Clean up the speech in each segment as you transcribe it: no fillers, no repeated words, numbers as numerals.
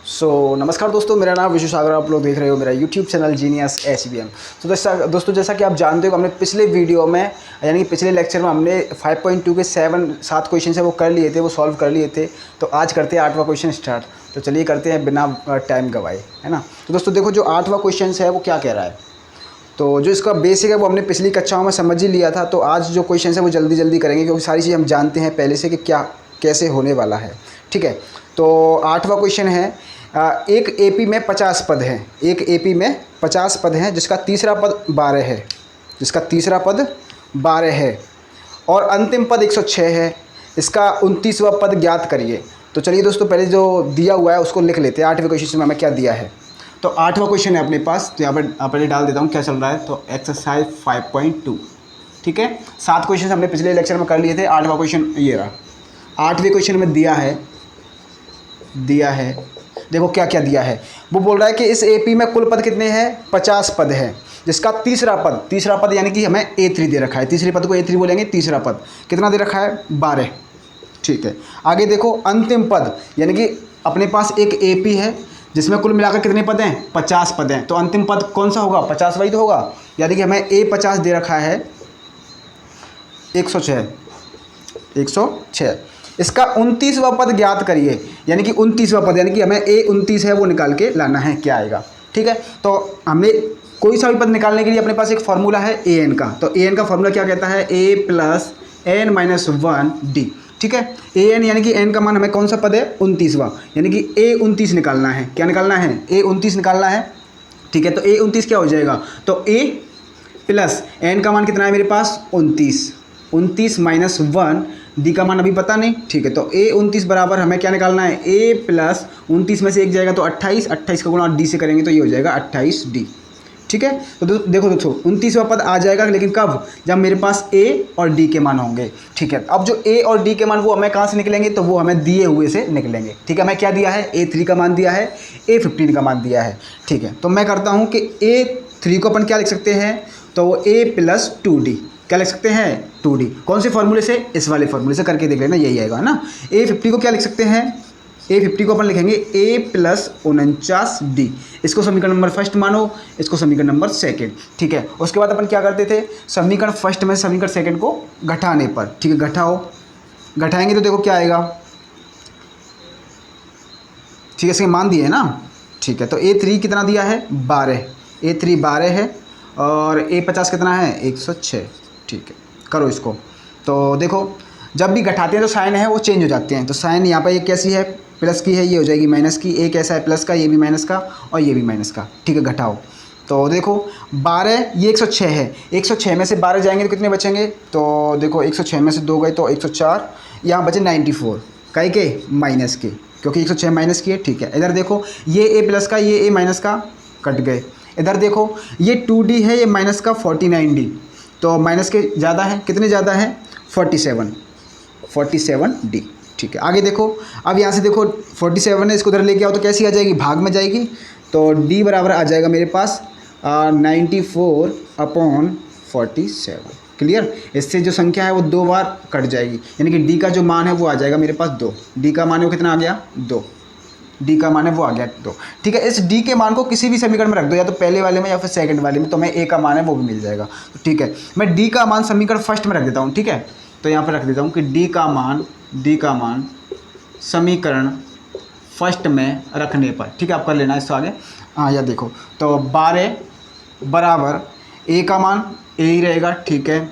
नमस्कार दोस्तों, मेरा नाम विशु सागर, आप लोग देख रहे हो मेरा यूट्यूब चैनल जीनियस HBM। तो दोस्तों जैसा कि आप जानते हो, हमने पिछले वीडियो में यानी कि पिछले लेक्चर में हमने 5.2 के 7 क्वेश्चन है वो कर लिए थे, वो सॉल्व कर लिए थे। तो आज करते हैं 8वां क्वेश्चन स्टार्ट। तो चलिए करते हैं बिना टाइम गवाए, है ना। तो दोस्तों देखो, जो 8वां क्वेश्चन है वो क्या कह रहा है। तो जो इसका बेसिक है वो हमने पिछली कक्षाओं में समझ ही लिया था। तो आज जो क्वेश्चन है वो जल्दी जल्दी करेंगे, क्योंकि सारी चीज़ हम जानते हैं पहले से कि क्या कैसे होने वाला है। ठीक है, तो 8वां क्वेश्चन है, एक एपी में 50 पद हैं। एक एपी में 50 पद हैं, जिसका तीसरा पद 12 है। जिसका तीसरा पद 12 है और अंतिम पद 106 है। इसका 29वां पद ज्ञात करिए। तो चलिए दोस्तों, पहले जो दिया हुआ है उसको लिख लेते हैं। 8वें क्वेश्चन में हमें क्या दिया है। तो 8वां क्वेश्चन है अपने पास। तो यहाँ पर पहले डाल देता हूँ क्या चल रहा है। तो एक्सरसाइज 5.2, ठीक है। 7 क्वेश्चन हमने पिछले लेक्चर में कर लिए थे। 8वां क्वेश्चन ये रहा। 8वें क्वेश्चन में दिया है देखो क्या क्या दिया है। वो बोल रहा है कि इस एपी में कुल पद कितने हैं, 50 पद है, जिसका तीसरा पद यानी कि हमें A3 दे रखा है। तीसरे पद को A3 बोलेंगे। तीसरा पद कितना दे रखा है, 12, ठीक है। आगे देखो, अंतिम पद यानी कि अपने पास एक एपी है जिसमें कुल मिलाकर कितने पद हैं, 50 पद हैं। तो अंतिम पद कौन सा होगा, 50 वही तो होगा। यानी कि हमें A50 दे रखा है 106। इसका 29वां पद ज्ञात करिए। यानी कि 29वां पद यानी कि हमें A29 है वो निकाल के लाना है, क्या आएगा। ठीक है, तो हमने कोई सा भी पद निकालने के लिए अपने पास एक फार्मूला है AN का। तो AN का फार्मूला क्या कहता है, A + N - 1D। ठीक है, AN यानी कि N का मान हमें कौन सा पद है, 29वां, यानी कि A29 निकालना है। क्या निकालना है, A29 निकालना है। ठीक है, तो A29 क्या हो जाएगा, तो A + N का मान कितना है मेरे पास, 29 - 1 D का मान अभी पता नहीं। ठीक है, तो A29 बराबर हमें क्या निकालना है, A + 29 में से एक जाएगा तो 28 का गुणा D से करेंगे तो ये हो जाएगा 28D। ठीक है, तो देखो दोस्तों 29वां पद आ जाएगा, लेकिन कब, जब मेरे पास A और D के मान होंगे। ठीक है, अब जो A और D के मान वो हमें कहाँ से निकलेंगे, तो वो हमें दिए हुए से निकलेंगे। ठीक है, हमें क्या दिया है, A3 का मान दिया है, A15 का मान दिया है। ठीक है, तो मैं करता हूँ कि A3 को अपन क्या लिख सकते हैं, तो वो A + 2D क्या लिख सकते हैं, 2D। कौन से फॉर्मूले से, इस वाले फॉर्मूले से करके देख लेना, यही आएगा ना। A50 को क्या लिख सकते हैं, A50 को अपन लिखेंगे A + 49D। इसको समीकरण नंबर फर्स्ट मानो, इसको समीकरण नंबर सेकंड। ठीक है, उसके बाद अपन क्या करते थे, समीकरण फर्स्ट में समीकरण सेकंड को घटाने पर, ठीक है, घटाएंगे तो देखो क्या आएगा। ठीक है, इसके मान दिए है ना। ठीक है, तो A3 कितना दिया है, 12, A3 12 है और A50 कितना है, 106। ठीक है, करो इसको। तो देखो, जब भी घटाते हैं तो साइन है वो चेंज हो जाते हैं। तो साइन यहाँ पर एक कैसी है, प्लस की है, ये हो जाएगी माइनस की। एक ऐसा है प्लस का, ये भी माइनस का और ये भी माइनस का। ठीक है, घटाओ। तो देखो 12, ये 106 है। 106 में से 12 जाएंगे तो कितने बचेंगे, तो देखो 106 में से 2 गए तो 104, यहाँ बचे 94, कई के माइनस के, क्योंकि 106 माइनस की है। ठीक है, इधर देखो, ये A प्लस का, ये A माइनस का कट गए। इधर देखो, ये 2D है, ये माइनस का 49D, तो माइनस के ज़्यादा है, कितने ज़्यादा है, 47D। ठीक है, आगे देखो, अब यहाँ से देखो 47 है, इसको उधर लेके आओ तो कैसी आ जाएगी, भाग में जाएगी। तो D बराबर आ जाएगा मेरे पास 94/47। क्लियर, इससे जो संख्या है वो 2 बार कट जाएगी, यानी कि D का जो मान है वो आ जाएगा मेरे पास 2। D का मान है वो कितना आ गया, 2। D का मान है वो आ गया 2। ठीक है, इस D के मान को किसी भी समीकरण में रख दो, या तो पहले वाले में या फिर सेकंड वाले में, तो हमें A का मान है वो भी मिल जाएगा। तो ठीक है, मैं D का मान समीकरण फर्स्ट में रख देता हूँ। ठीक है, तो यहाँ पर रख देता हूँ कि D का मान समीकरण फर्स्ट में रखने पर, ठीक है, आप कर लेना इससे आगे। हाँ, या देखो, तो 12 बराबर A का मान A ही रहेगा। ठीक है,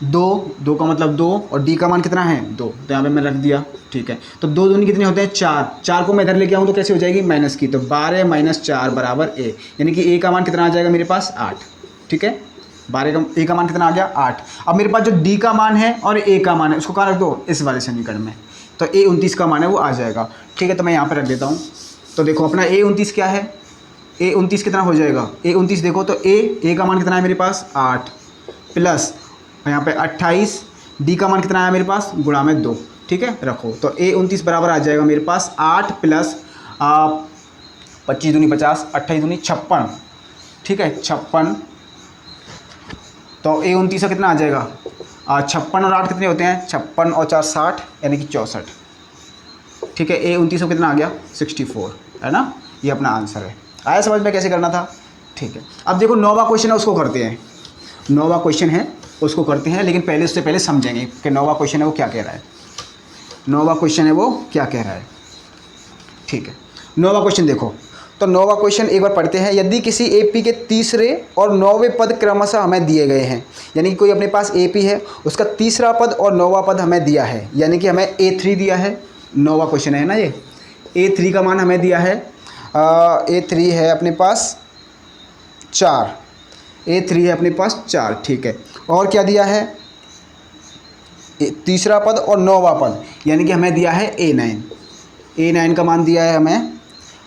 2 का मतलब 2 और D का मान कितना है, 2, तो यहाँ पे मैं रख दिया। ठीक है, तो 2 दूनी कितने होते हैं, 4 को मैं इधर लेके आऊँ तो कैसे हो जाएगी, माइनस की। तो 12 - 4 बराबर A, यानी कि A का मान कितना आ जाएगा मेरे पास, 8। ठीक है, 12 का A का मान कितना आ गया, 8। अब मेरे पास जो D का मान है और A का मान है उसको कहाँ रख दो, इस वाले समीकरण में। तो A29 का मान है वो आ जाएगा। ठीक है, तो मैं यहाँ पर रख देता हूँ। तो देखो अपना A29 क्या है, A29 कितना हो जाएगा, A29 देखो तो A का मान कितना है मेरे पास, 8 प्लस यहाँ पे 28, D का मान कितना आया मेरे पास, गुणा में 2। ठीक है, रखो, तो A29 बराबर आ जाएगा मेरे पास 8 प्लस 25 दूनी 50, 28 दूनी 56। ठीक है, 56। तो A29 का कितना आ जाएगा, 56 और 8 कितने होते हैं, 56 और 4 60, यानी कि 64। ठीक है। ए 29 को कितना आ गया 64, है ना, ये अपना आंसर है। आया समझ में कैसे करना था, ठीक है। अब देखो 9वां क्वेश्चन है उसको करते हैं, 9वां क्वेश्चन है उसको करते हैं, लेकिन पहले उससे पहले समझेंगे कि 9वां क्वेश्चन है वो क्या कह रहा है। 9वां क्वेश्चन है वो क्या कह रहा है, ठीक है। 9वां क्वेश्चन देखो, तो 9वां क्वेश्चन एक बार पढ़ते हैं। यदि किसी एपी के तीसरे और 9वें पद क्रमशः हमें दिए गए हैं, यानी कि कोई अपने पास एपी है, उसका तीसरा पद और 9वां पद हमें दिया है, यानी कि हमें A3 दिया है। 9वां क्वेश्चन है ना ये, A3 का मान हमें दिया है, A3 है अपने पास 4, A3 है अपने पास 4, ठीक है। और क्या दिया है, तीसरा पद और 9वां पद, यानी कि हमें दिया है A9 का मान दिया है हमें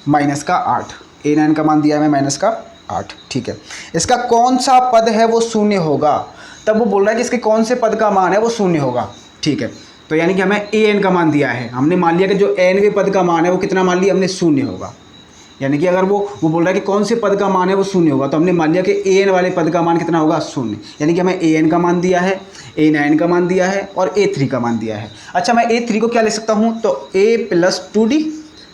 -8, A9 का मान दिया है हमें -8, ठीक है। इसका कौन सा पद है वो शून्य होगा, तब वो बोल रहा है कि इसके कौन से पद का मान है वो शून्य होगा, ठीक है। तो यानी कि हमें AN का मान दिया है, हमने मान लिया कि जो nवें पद का मान है वो कितना मान लिया हमने, शून्य होगा। यानी कि अगर वो बोल रहा है कि कौन से पद का मान है वो शून्य होगा, तो हमने मान लिया कि AN वाले पद का मान कितना होगा, शून्य। यानी कि हमें AN का मान दिया है, A9 का मान दिया है और A3 का मान दिया है। अच्छा, मैं A3 को क्या लिख सकता हूँ, तो A + 2D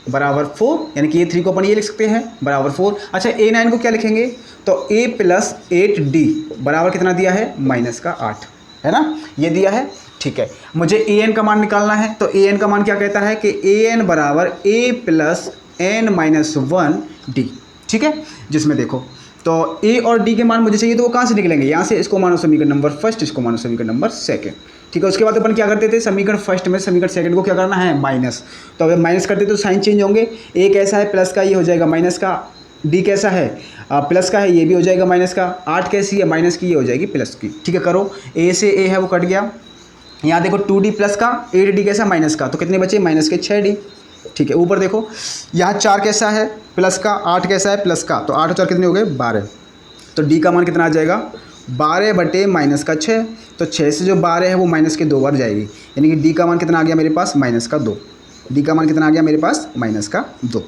बराबर 4, यानी कि A3 को अपन ये लिख सकते हैं बराबर 4। अच्छा, A9 को क्या लिखेंगे, तो A + 8D बराबर कितना दिया है, -8, है ना, ये दिया है, ठीक है। मुझे AN का मान निकालना है, तो AN का मान क्या कहता है कि AN बराबर A + n-1D, ठीक है। जिसमें देखो तो A और D के मान मुझे चाहिए, तो वो कहाँ से निकलेंगे, यहाँ से। इसको मानो समीकरण नंबर फर्स्ट, इसको मानो समीकरण नंबर सेकंड, ठीक है। उसके बाद अपन क्या करते थे, समीकरण फर्स्ट में समीकरण सेकंड को क्या करना है, माइनस। तो अगर माइनस करते तो साइन चेंज होंगे, A कैसा है प्लस का, ये हो जाएगा माइनस का, D कैसा है प्लस का है, ये भी हो जाएगा माइनस का, 8 कैसी है माइनस की, ये हो जाएगी प्लस की, ठीक है। करो, A से A है वो कट गया, यहाँ देखो 2D प्लस का, 8D कैसा माइनस का, तो कितने बचे माइनस के 6D, ठीक है। ऊपर देखो यहाँ 4 कैसा है प्लस का, 8 कैसा है प्लस का, तो 8 और 4 कितने हो गए 12, तो D का मान कितना आ जाएगा 12 बटे -6, तो 6 से जो 12 है वो माइनस के 2 बार जाएगी, यानी कि D का मान कितना आ गया मेरे पास -2, D का मान कितना आ गया मेरे पास -2,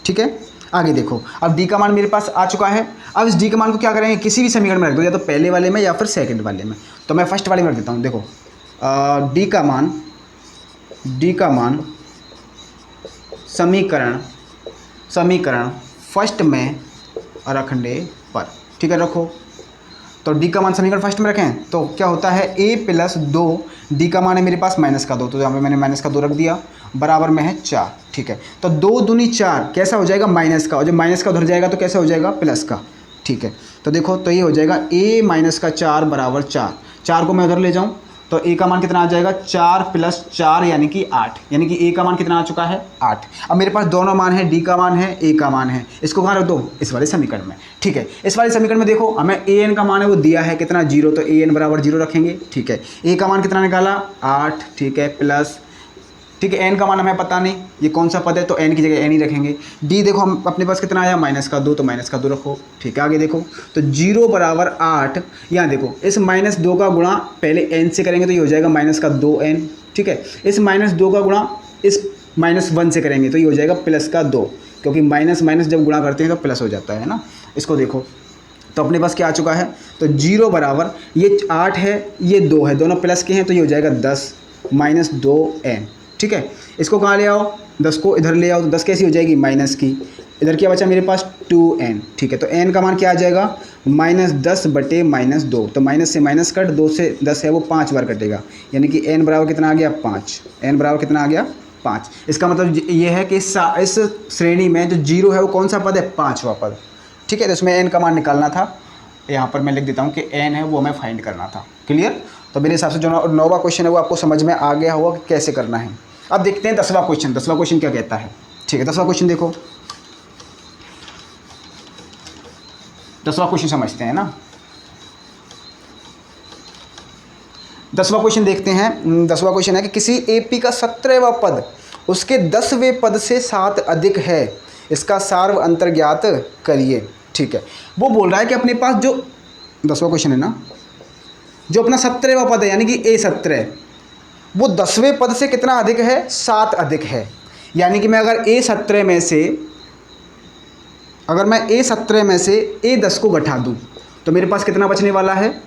ठीक है। आगे देखो, अब D का मान मेरे पास आ चुका है। अब इस D के मान को क्या करेंगे, किसी भी समीकरण में रख दो, या तो पहले वाले में या फिर सेकंड वाले में। तो मैं फर्स्ट वाले में रख देता हूँ। देखो D का मान समीकरण फर्स्ट में रखने पर, ठीक है, रखो। तो D का मान समीकरण फर्स्ट में रखें तो क्या होता है, A + 2, D का मान है मेरे पास -2, तो यहाँ पे मैंने -2 रख दिया, बराबर में है 4, ठीक है। तो 2 दूनी 4 कैसा हो जाएगा माइनस का, और जब माइनस का उधर जाएगा तो कैसा हो जाएगा प्लस का, ठीक है। तो देखो, तो ये हो जाएगा A - 4 बराबर 4, 4 को मैं उधर ले जाऊँ तो A का मान कितना आ जाएगा 4 + 4 यानी कि 8, यानी कि A का मान कितना आ चुका है 8। अब मेरे पास दोनों मान है, D का मान है, A का मान है, इसको कहाँ रख दो, इस वाले समीकरण में, ठीक है। इस वाले समीकरण में देखो हमें AN का मान है वो दिया है कितना 0, तो AN बराबर 0 रखेंगे, ठीक है। A का मान कितना निकाला 8, ठीक है, प्लस, ठीक है, N का मान हमें पता नहीं ये कौन सा पद है, तो N की जगह N ही रखेंगे। D देखो हम अपने पास कितना आया -2, तो -2 रखो, ठीक है। आगे देखो तो 0 बराबर 8, यहाँ देखो इस -2 का गुणा पहले N से करेंगे तो ये हो जाएगा -2N, ठीक है। इस -2 का गुणा इस -1 से करेंगे तो ये हो जाएगा +2, क्योंकि माइनस माइनस जब गुणा करते हैं तो प्लस हो जाता है ना। इसको देखो तो अपने पास क्या आ चुका है, तो 0 बराबर ये 8 है ये 2 है, दोनों प्लस के हैं, तो ये हो जाएगा 10 -2N, ठीक है। इसको कहाँ ले आओ, 10 को इधर ले आओ, तो 10 कैसी हो जाएगी माइनस की, इधर क्या बचा मेरे पास 2N, ठीक है। तो N का मान क्या आ जाएगा -10 बटे -2, तो माइनस से माइनस कट, 2 से 10 है वो 5 बार कटेगा, यानी कि N बराबर कितना आ गया 5, N बराबर कितना आ गया 5। इसका मतलब ये है कि इस श्रेणी में जो 0 है वो कौन सा पद है, 5वां पद, ठीक है। तो इसमें N का मान निकालना था, यहाँ पर मैं लिख देता हूँ कि N है वो हमें फाइंड करना था, क्लियर। तो मेरे हिसाब से जो 9वां क्वेश्चन है वो आपको समझ में आ गया होगा कि कैसे करना है। अब देखते हैं 10वां क्वेश्चन, 10वां क्वेश्चन क्या कहता है, ठीक है। 10वां क्वेश्चन देखो, 10वां क्वेश्चन समझते हैं ना। 10वां क्वेश्चन देखते हैं। 10वां क्वेश्चन है कि किसी एपी का 17वां पद उसके 10वें पद से 7 अधिक है, इसका सार्व अंतर ज्ञात करिए, ठीक है। वो बोल रहा है कि अपने पास जो 10वां क्वेश्चन है ना, जो अपना 17वां पद है यानी कि A17, वो 10वें पद से कितना अधिक है, 7 अधिक है। यानी कि मैं अगर A17 में से A10 को घटा दूं तो मेरे पास कितना बचने वाला है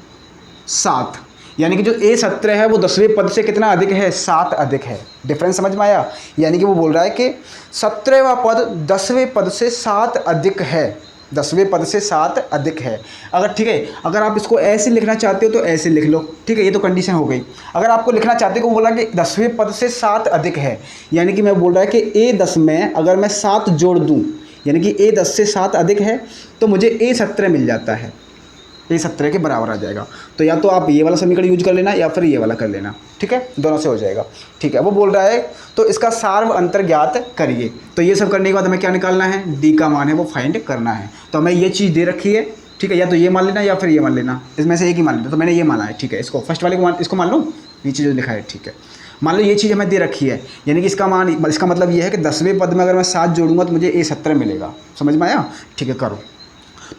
7, यानी कि जो A17 है वो 10वें पद से कितना अधिक है, 7 अधिक है। डिफरेंस समझ में आया? यानी कि वो बोल रहा है कि 17वां पद 10वें पद से 7 अधिक है, 10वें पद से 7 अधिक है। अगर ठीक है, अगर आप इसको ऐसे लिखना चाहते हो तो ऐसे लिख लो, ठीक है, ये तो कंडीशन हो गई। अगर आपको लिखना चाहते हो, बोला कि 10वें पद से 7 अधिक है, यानी कि मैं बोल रहा है कि A10 में अगर मैं 7 जोड़ दूँ, यानी कि A10 से 7 अधिक है, तो मुझे A17 मिल जाता है, A17 के बराबर आ जाएगा। तो या तो आप ये वाला समीकरण यूज कर लेना या फिर ये वाला कर लेना, ठीक है, दोनों से हो जाएगा। ठीक है, वो बोल रहा है तो इसका सार्व अंतर ज्ञात करिए। तो ये सब करने के बाद हमें क्या निकालना है, D का मान है वो फाइंड करना है। तो हमें ये चीज़ दे रखी है, ठीक है, या तो ये मान लेना या फिर ये मान लेना, इसमें से एक ही मान लेना। तो मैंने ये माना है, ठीक है, इसको फर्स्ट वाले को इसको मान लो, नीचे जो लिखा है, ठीक है, मान लो ये चीज़ हमें दे रखी है, यानी कि इसका मान, इसका मतलब ये है कि 10वें पद में अगर मैं 7 जोड़ूंगा तो मुझे A17 मिलेगा। समझ में आया? ठीक है, करो।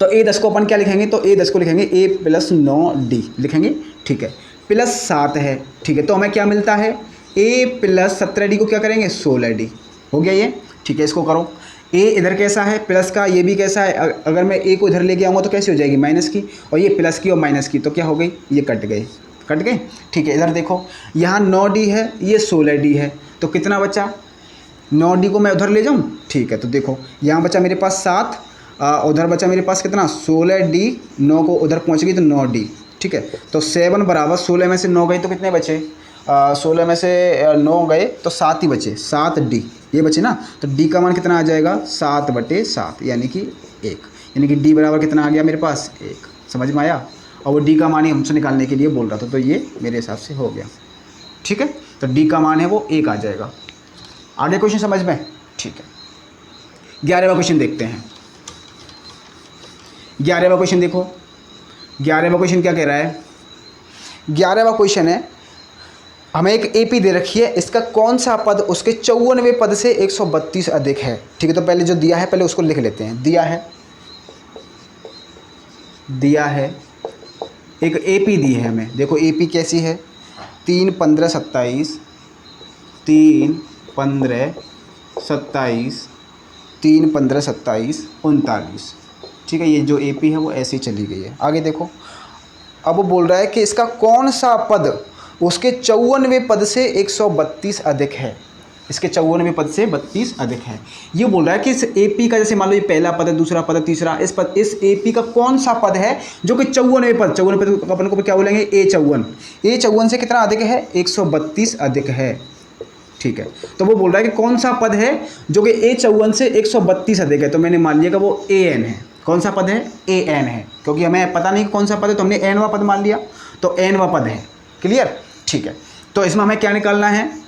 तो A10 को अपन क्या लिखेंगे, तो A10 को लिखेंगे A + 9D लिखेंगे, ठीक है, प्लस 7 है, ठीक है। तो हमें क्या मिलता है, A + 17D को क्या करेंगे, 16D हो गया ये, ठीक है। इसको करो, A इधर कैसा है प्लस का, ये भी कैसा है, अगर मैं A को इधर लेके आऊँगा तो कैसे हो जाएगी, माइनस की, और ये प्लस की और माइनस की, तो क्या हो गई, ये कट गए, ठीक है। इधर देखो, यहाँ 9D है, ये 16D है, तो कितना बचा, 9D को मैं उधर ले जाऊँ, ठीक है। तो देखो यहाँ बचा मेरे पास 7, उधर बचा मेरे पास कितना, 16D, 9 को उधर पहुँच गई तो 9D, ठीक है। तो 7 बराबर 16 में से 9 गई तो कितने बचे, 16 में से 9 गए तो 7 ही बचे, 7D ये बचे ना। तो D का मान कितना आ जाएगा, 7/7, यानी कि 1, यानी कि D बराबर कितना आ गया मेरे पास, 1। समझ में आया? और वो D का मान ही हमसे निकालने के लिए बोल रहा था, तो ये मेरे हिसाब से हो गया, ठीक है। तो D का मान है वो 1 आ जाएगा। आगे क्वेश्चन समझ में, ठीक है। 11वां क्वेश्चन देखते हैं। 11वां क्वेश्चन देखो, 11वां क्वेश्चन क्या कह रहा है, 11वां क्वेश्चन है, हमें एक AP दे रखी है, इसका कौन सा पद उसके 54वें पद से 132 अधिक है, ठीक है। तो पहले जो दिया है पहले उसको लिख लेते हैं। दिया है एक AP दी है हमें, देखो AP कैसी है, 3, 15, 27, 3, 15, 27, 3, 15, 27, 39, ठीक है। ये जो AP है वो ऐसे ही चली गई है। आगे देखो, अब वो बोल रहा है कि इसका कौन सा पद उसके 54वें पद से 132 अधिक है, इसके 54वें पद से 32 अधिक है। ये बोल रहा है कि इस AP का, जैसे मान लो ये पहला पद है, दूसरा पद है, तीसरा, इस AP का कौन सा पद है जो कि 54वें पद, 54वें पद अपन को क्या बोलेंगे, A54 से कितना अधिक है, 132 अधिक है, ठीक है। तो वो बोल रहा है कि कौन सा पद है जो कि A54 से 132 अधिक है। तो मैंने मान लिया कि वो AN है। कौन सा पद है, AN है, क्योंकि हमें पता नहीं कौन सा पद है तो हमने Nवां पद मान लिया, तो Nवां पद है, क्लियर, ठीक है। तो इसमें हमें क्या निकालना है,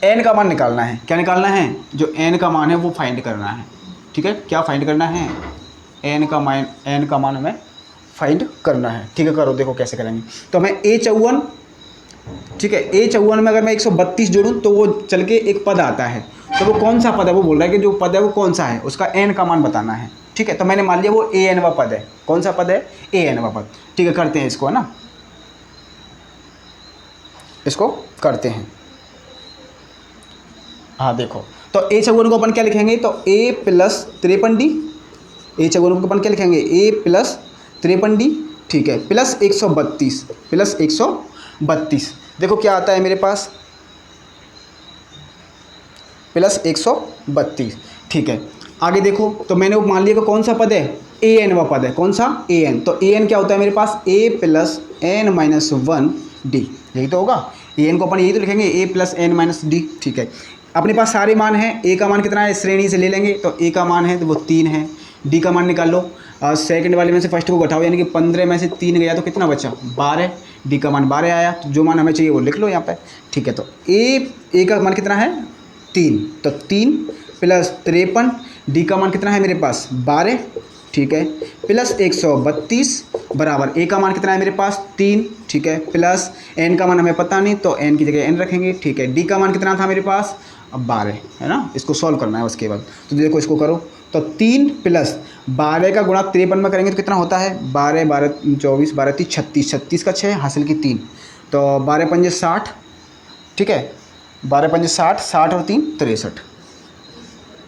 N का मान निकालना है। क्या निकालना है, जो N का मान है वो फाइंड करना है, ठीक है। क्या फाइंड करना है, N का मान हमें फाइंड करना है, ठीक है। करो, देखो कैसे करेंगे। तो हमें A54, ठीक है, A54 में अगर मैं 132 जोड़ूँ तो वो चल के एक पद आता है, तो वो कौन सा पद है, वो बोल रहा है कि जो पद है वो कौन सा है, उसका N का मान बताना है, ठीक है। तो मैंने मान लिया वो ANवां पद है। कौन सा पद है, ANवां पद, ठीक है। करते हैं इसको, है ना, इसको करते हैं। हाँ देखो, तो A54 को अपन क्या लिखेंगे, तो A + 53D, A54 को अपन क्या लिखेंगे, A + 53D, ठीक है, प्लस 132, देखो क्या आता है मेरे पास, प्लस 132, ठीक है। आगे देखो, तो मैंने वो मान लिया कि कौन सा पद है, ANवां पद है। कौन सा, AN, तो AN क्या होता है मेरे पास, A + n-1D, यही तो होगा। AN को अपन यही तो लिखेंगे, A + n-D, ठीक है। अपने पास सारे मान हैं, A का मान कितना है, श्रेणी से ले लेंगे, तो A का मान है तो वो 3 है। D का मान निकाल लो, सेकंड वाले में से फर्स्ट को घटाओ, यानी कि 15 में से 3 गया तो कितना बचा, 12। D का मान 12 आया, तो जो मान हमें चाहिए वो लिख लो यहाँ पे, ठीक है। तो A का मान कितना है, 3, तो 3 + 53, D का मान कितना है मेरे पास, 12, ठीक है, प्लस 132 बराबर A का मान कितना है मेरे पास, 3, ठीक है, प्लस N का मान हमें पता नहीं तो N की जगह N रखेंगे, ठीक है। D का मान कितना था मेरे पास, अब 12 है ना, इसको सॉल्व करना है उसके बाद। तो देखो इसको करो, तो 3 + 12 का गुणा 53 में करेंगे तो कितना होता है, 12, 12, 24, 12, 30, 36, 36 का 6 हासिल की 3, तो 12 पंजे 60, ठीक है, 12 पंजे 60, 60 और 3 63,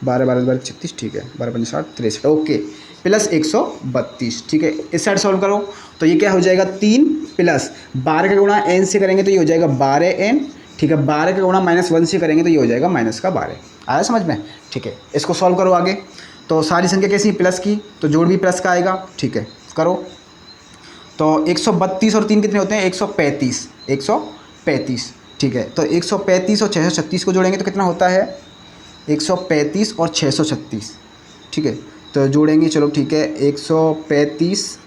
12 12 12 36, ठीक है, 12 5 60 63, ओके, प्लस 132, ठीक है। इस साइड सॉल्व करो तो ये क्या हो जाएगा 3 प्लस 12 का गुणा n से करेंगे तो ये हो जाएगा 12n, ठीक है। 12 का गुणा -1 से करेंगे तो ये हो जाएगा -12। आया समझ में, ठीक है। इसको सॉल्व करो आगे। तो सारी संख्या कैसी प्लस की, तो जोड़ भी प्लस का आएगा, ठीक है। करो तो 132 और 3 कितने होते हैं 135, 135, ठीक है। तो 135 और 636 को जोड़ेंगे तो कितना होता है 135 और 636, ठीक है। तो जोड़ेंगे, चलो ठीक है, 135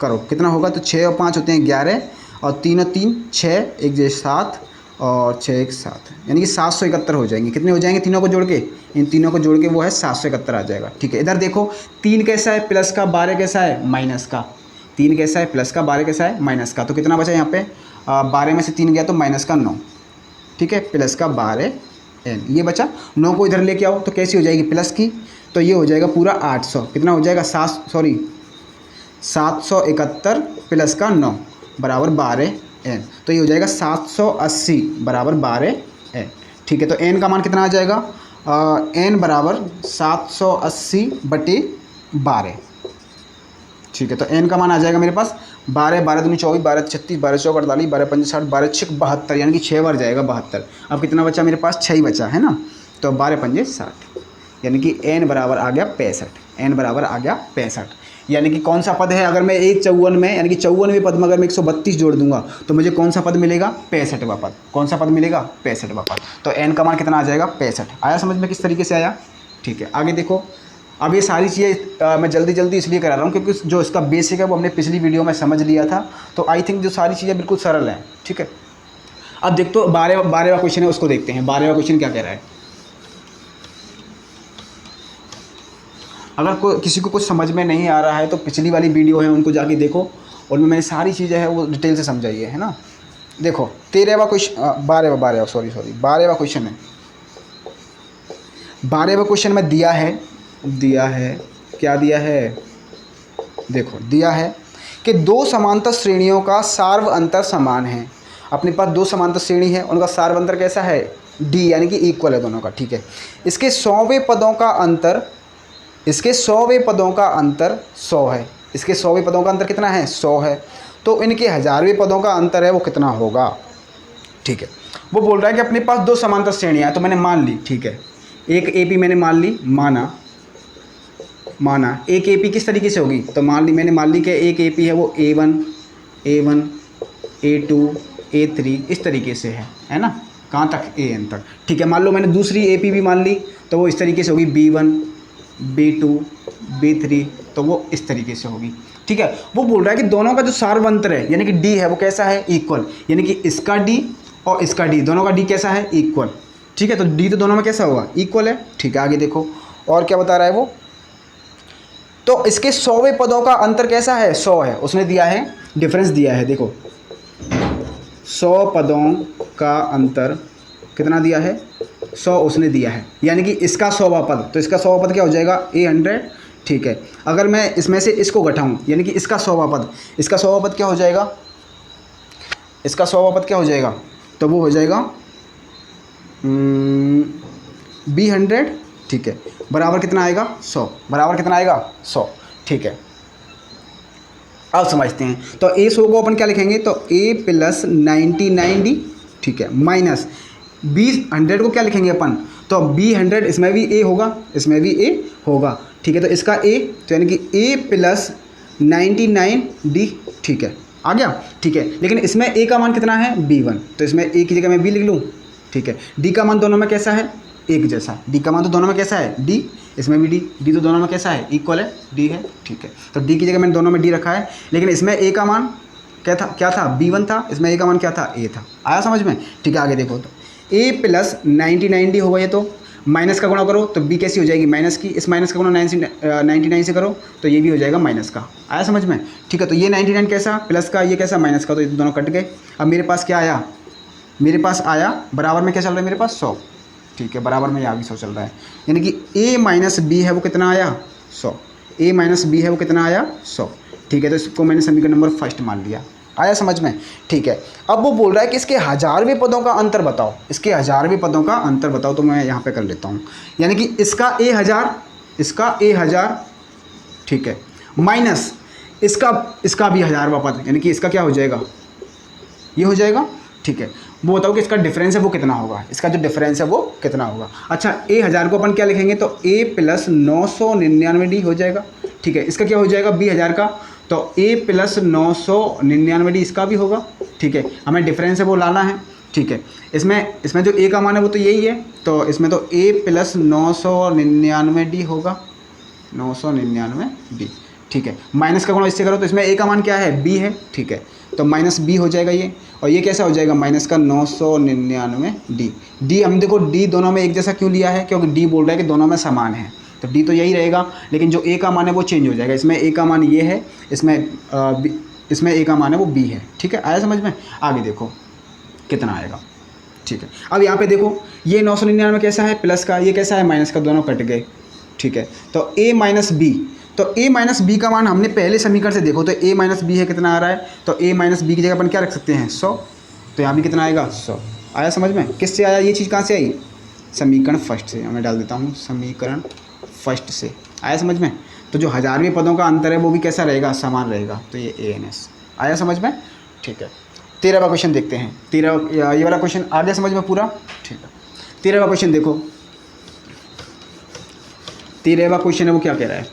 करो कितना होगा, तो 6 और 5 होते हैं 11, और 3 और 3 6, 1 जे 7 और 6 1 7, यानी कि 771 हो जाएंगे। कितने हो जाएंगे तीनों को जोड़ के, इन तीनों को जोड़ के वो है 771 आ जाएगा, ठीक है। इधर देखो 3 कैसा है प्लस का, 12 कैसा है माइनस का, 3 कैसा है प्लस का, 12 कैसा है माइनस का। तो कितना बचा यहाँ पे 12 में से 3 गया तो माइनस का 9, ठीक है, प्लस का 12n, ये बचा। 9 को इधर लेके आओ तो कैसी हो जाएगी प्लस की, तो ये हो जाएगा पूरा 800, कितना हो जाएगा 771 प्लस का 9 बराबर 12n, तो ये हो जाएगा 780 बराबर 12n, ठीक है। तो n का मान कितना आ जाएगा, n बराबर 780/12, ठीक है। तो n का मान आ जाएगा मेरे पास 12, 12 दूनी 24, 12 36, 12 चौक 48, 12 पंजे 60, 12 6 72, यानी कि 6 बार जाएगा 72। अब कितना बचा मेरे पास 6 ही बचा है ना, तो 12 पंजे 60, यानी कि n बराबर आ गया 65, n बराबर आ गया 65। यानी कि कौन सा पद है, अगर मैं 154 में यानी कि 54वें पद में अगर मैं 132 जोड़ दूंगा तो मुझे कौन सा पद मिलेगा 65वां पद। कौन सा पद मिलेगा 65वां पद। तो n का मान कितना आ जाएगा 65। आया समझ में किस तरीके से आया, ठीक है। आगे देखो, अब ये सारी चीज़ें मैं जल्दी जल्दी इसलिए करा रहा हूँ क्योंकि जो इसका बेसिक है वो हमने पिछली वीडियो में समझ लिया था, तो आई थिंक जो सारी चीज़ें बिल्कुल सरल हैं, ठीक है। अब देख तो 12वां क्वेश्चन है, उसको देखते हैं। 12वां क्वेश्चन क्या कह रहा है। अगर किसी को कुछ समझ में नहीं आ रहा है तो पिछली वाली वीडियो है उनको जाके देखो, और मैंने सारी चीज़ें हैं वो डिटेल से समझाई है ना। देखो 13वां क्वेश्चन, 12वां सॉरी 12वां क्वेश्चन है। 12वां क्वेश्चन में दिया है क्या दिया है, देखो दिया है कि दो समांतर श्रेणियों का सार्व अंतर समान है। अपने पास दो समांतर श्रेणी है, उनका सार्व अंतर कैसा है d, यानी कि इक्वल है दोनों का, ठीक है। इसके 100वें पदों का अंतर 100 है। इसके 100वें पदों का अंतर कितना है 100 है। तो इनके 1000वें पदों का अंतर है वो कितना होगा, ठीक है। वो बोल रहा है कि अपने पास दो समांतर श्रेणियाँ, तो मैंने मान ली, ठीक है। एक AP मैंने मान ली, माना एक AP किस तरीके से होगी, तो मैंने मान ली कि एक AP है वो A1 A2 A3 इस तरीके से है ना, कहाँ तक AN तक, ठीक है। मान लो मैंने दूसरी AP भी मान ली तो वो इस तरीके से होगी B1 B2 B3, तो वो इस तरीके से होगी, ठीक है। वो बोल रहा है कि दोनों का जो सार्व अंतर है यानी कि D है वो कैसा है इक्वल, यानी कि इसका D और इसका D दोनों का D कैसा है इक्वल, ठीक है। तो D तो दोनों में कैसा होगा इक्वल है, ठीक है। आगे देखो और क्या बता रहा है वो, तो इसके 100वें पदों का अंतर कैसा है 100 है, उसने दिया है डिफरेंस दिया है, देखो 100 पदों का अंतर कितना दिया है 100 उसने दिया है, यानी कि इसका 100वां पद, तो इसका 100वां पद क्या हो जाएगा A100, ठीक है। अगर मैं इसमें से इसको घटाऊं यानी कि इसका 100वां पद, इसका 100वां पद क्या हो जाएगा, इसका 100वां पद क्या हो जाएगा, तो वो हो जाएगा B100, ठीक है, बराबर कितना आएगा 100, बराबर कितना आएगा 100, ठीक है। अब समझते हैं, तो A100 को अपन क्या लिखेंगे, तो A + 99D, ठीक है, माइनस B100 को क्या लिखेंगे अपन, तो B100 इसमें भी A होगा, इसमें भी A होगा, ठीक है। तो इसका A, तो यानी कि A + 99D, ठीक है, आ गया, ठीक है। लेकिन इसमें A का मान कितना है B1, तो इसमें A की जगह मैं B लिख लूँ, ठीक है। D का मान दोनों में कैसा है एक जैसा, D का मान तो दोनों में कैसा है D, इसमें भी D तो दोनों में कैसा है इक्वल है D है, ठीक है। तो D की जगह मैंने दोनों में D रखा है, लेकिन इसमें A का मान क्या था B1 था, इसमें A का मान क्या था A था। आया समझ में, ठीक है। आगे देखो तो A + 99D होगा ये, तो माइनस का गुणा करो तो B कैसी हो जाएगी माइनस की, इस माइनस का गुणा 99 से करो तो ये भी हो जाएगा माइनस का। आया समझ में, ठीक है। तो ये 99 कैसा प्लस का, ये कैसा माइनस का, तो ये दोनों कट गए। अब मेरे पास क्या आया, मेरे पास आया बराबर में क्या चल रहा है मेरे पास 100, ठीक है, बराबर में यहाँ भी 100 चल रहा है, यानी कि A - B है वो कितना आया 100, A - B है वो कितना आया 100, ठीक है। तो इसको मैंने समीकरण नंबर 1 मान लिया, आया समझ में? ठीक है। अब वो बोल रहा है कि इसके हज़ारवें पदों का अंतर बताओ, इसके हज़ारवें पदों का अंतर बताओ। तो मैं यहाँ पे कर लेता हूँ, यानी कि इसका ए हज़ार, इसका ए हज़ार, ठीक है, माइनस इसका भी हज़ारवा पद, यानी कि इसका क्या हो जाएगा, ये हो जाएगा। ठीक है, वो बताओ कि इसका डिफरेंस है वो कितना होगा, इसका जो डिफरेंस है वो कितना होगा। अच्छा, ए हज़ार को अपन क्या लिखेंगे, तो ए प्लस 999D हो जाएगा। ठीक है, इसका क्या हो जाएगा, बी हज़ार का, तो ए प्लस 999D इसका भी होगा। ठीक है, हमें डिफरेंस है वो लाना है। ठीक है, इसमें जो ए का मान है वो तो यही है, तो इसमें तो ए प्लस 999D होगा, 999D। ठीक है, माइनस का गुणा इससे करो तो इसमें ए का मान क्या है, बी है। ठीक है, तो माइनस बी हो जाएगा ये, और ये कैसा हो जाएगा, माइनस का 999D। डी हम देखो डी दोनों में एक जैसा क्यों लिया है, क्योंकि डी बोल रहा है कि दोनों में समान है, तो डी तो यही रहेगा, लेकिन जो ए का मान है वो चेंज हो जाएगा। इसमें ए का मान ये है, इसमें ए का मान है वो बी है। ठीक है, आया समझ में? आगे देखो कितना आएगा। ठीक है, अब यहाँ पे देखो ये 999 कैसा है, प्लस का, ये कैसा है, माइनस का, दोनों कट गए। ठीक है, तो a माइनस बी, तो a माइनस बी का मान हमने पहले समीकरण से देखो, तो a माइनस बी है, कितना आ रहा है, तो a माइनस बी की जगह अपन क्या रख सकते हैं, 100। तो यहाँ भी कितना आएगा, 100। आया समझ में? किससे आया ये चीज़, कहाँ से आई, समीकरण फर्स्ट से। मैं डाल देता हूँ समीकरण फर्स्ट से। आया समझ में? तो जो हज़ारवें पदों का अंतर है वो भी कैसा रहेगा, समान रहेगा, तो ये ANS। आया समझ में? ठीक है, 13वां क्वेश्चन देखते हैं। ये वाला क्वेश्चन आ गया समझ में पूरा? ठीक है, 13वां क्वेश्चन देखो। 13वां क्वेश्चन है वो क्या कह रहा है,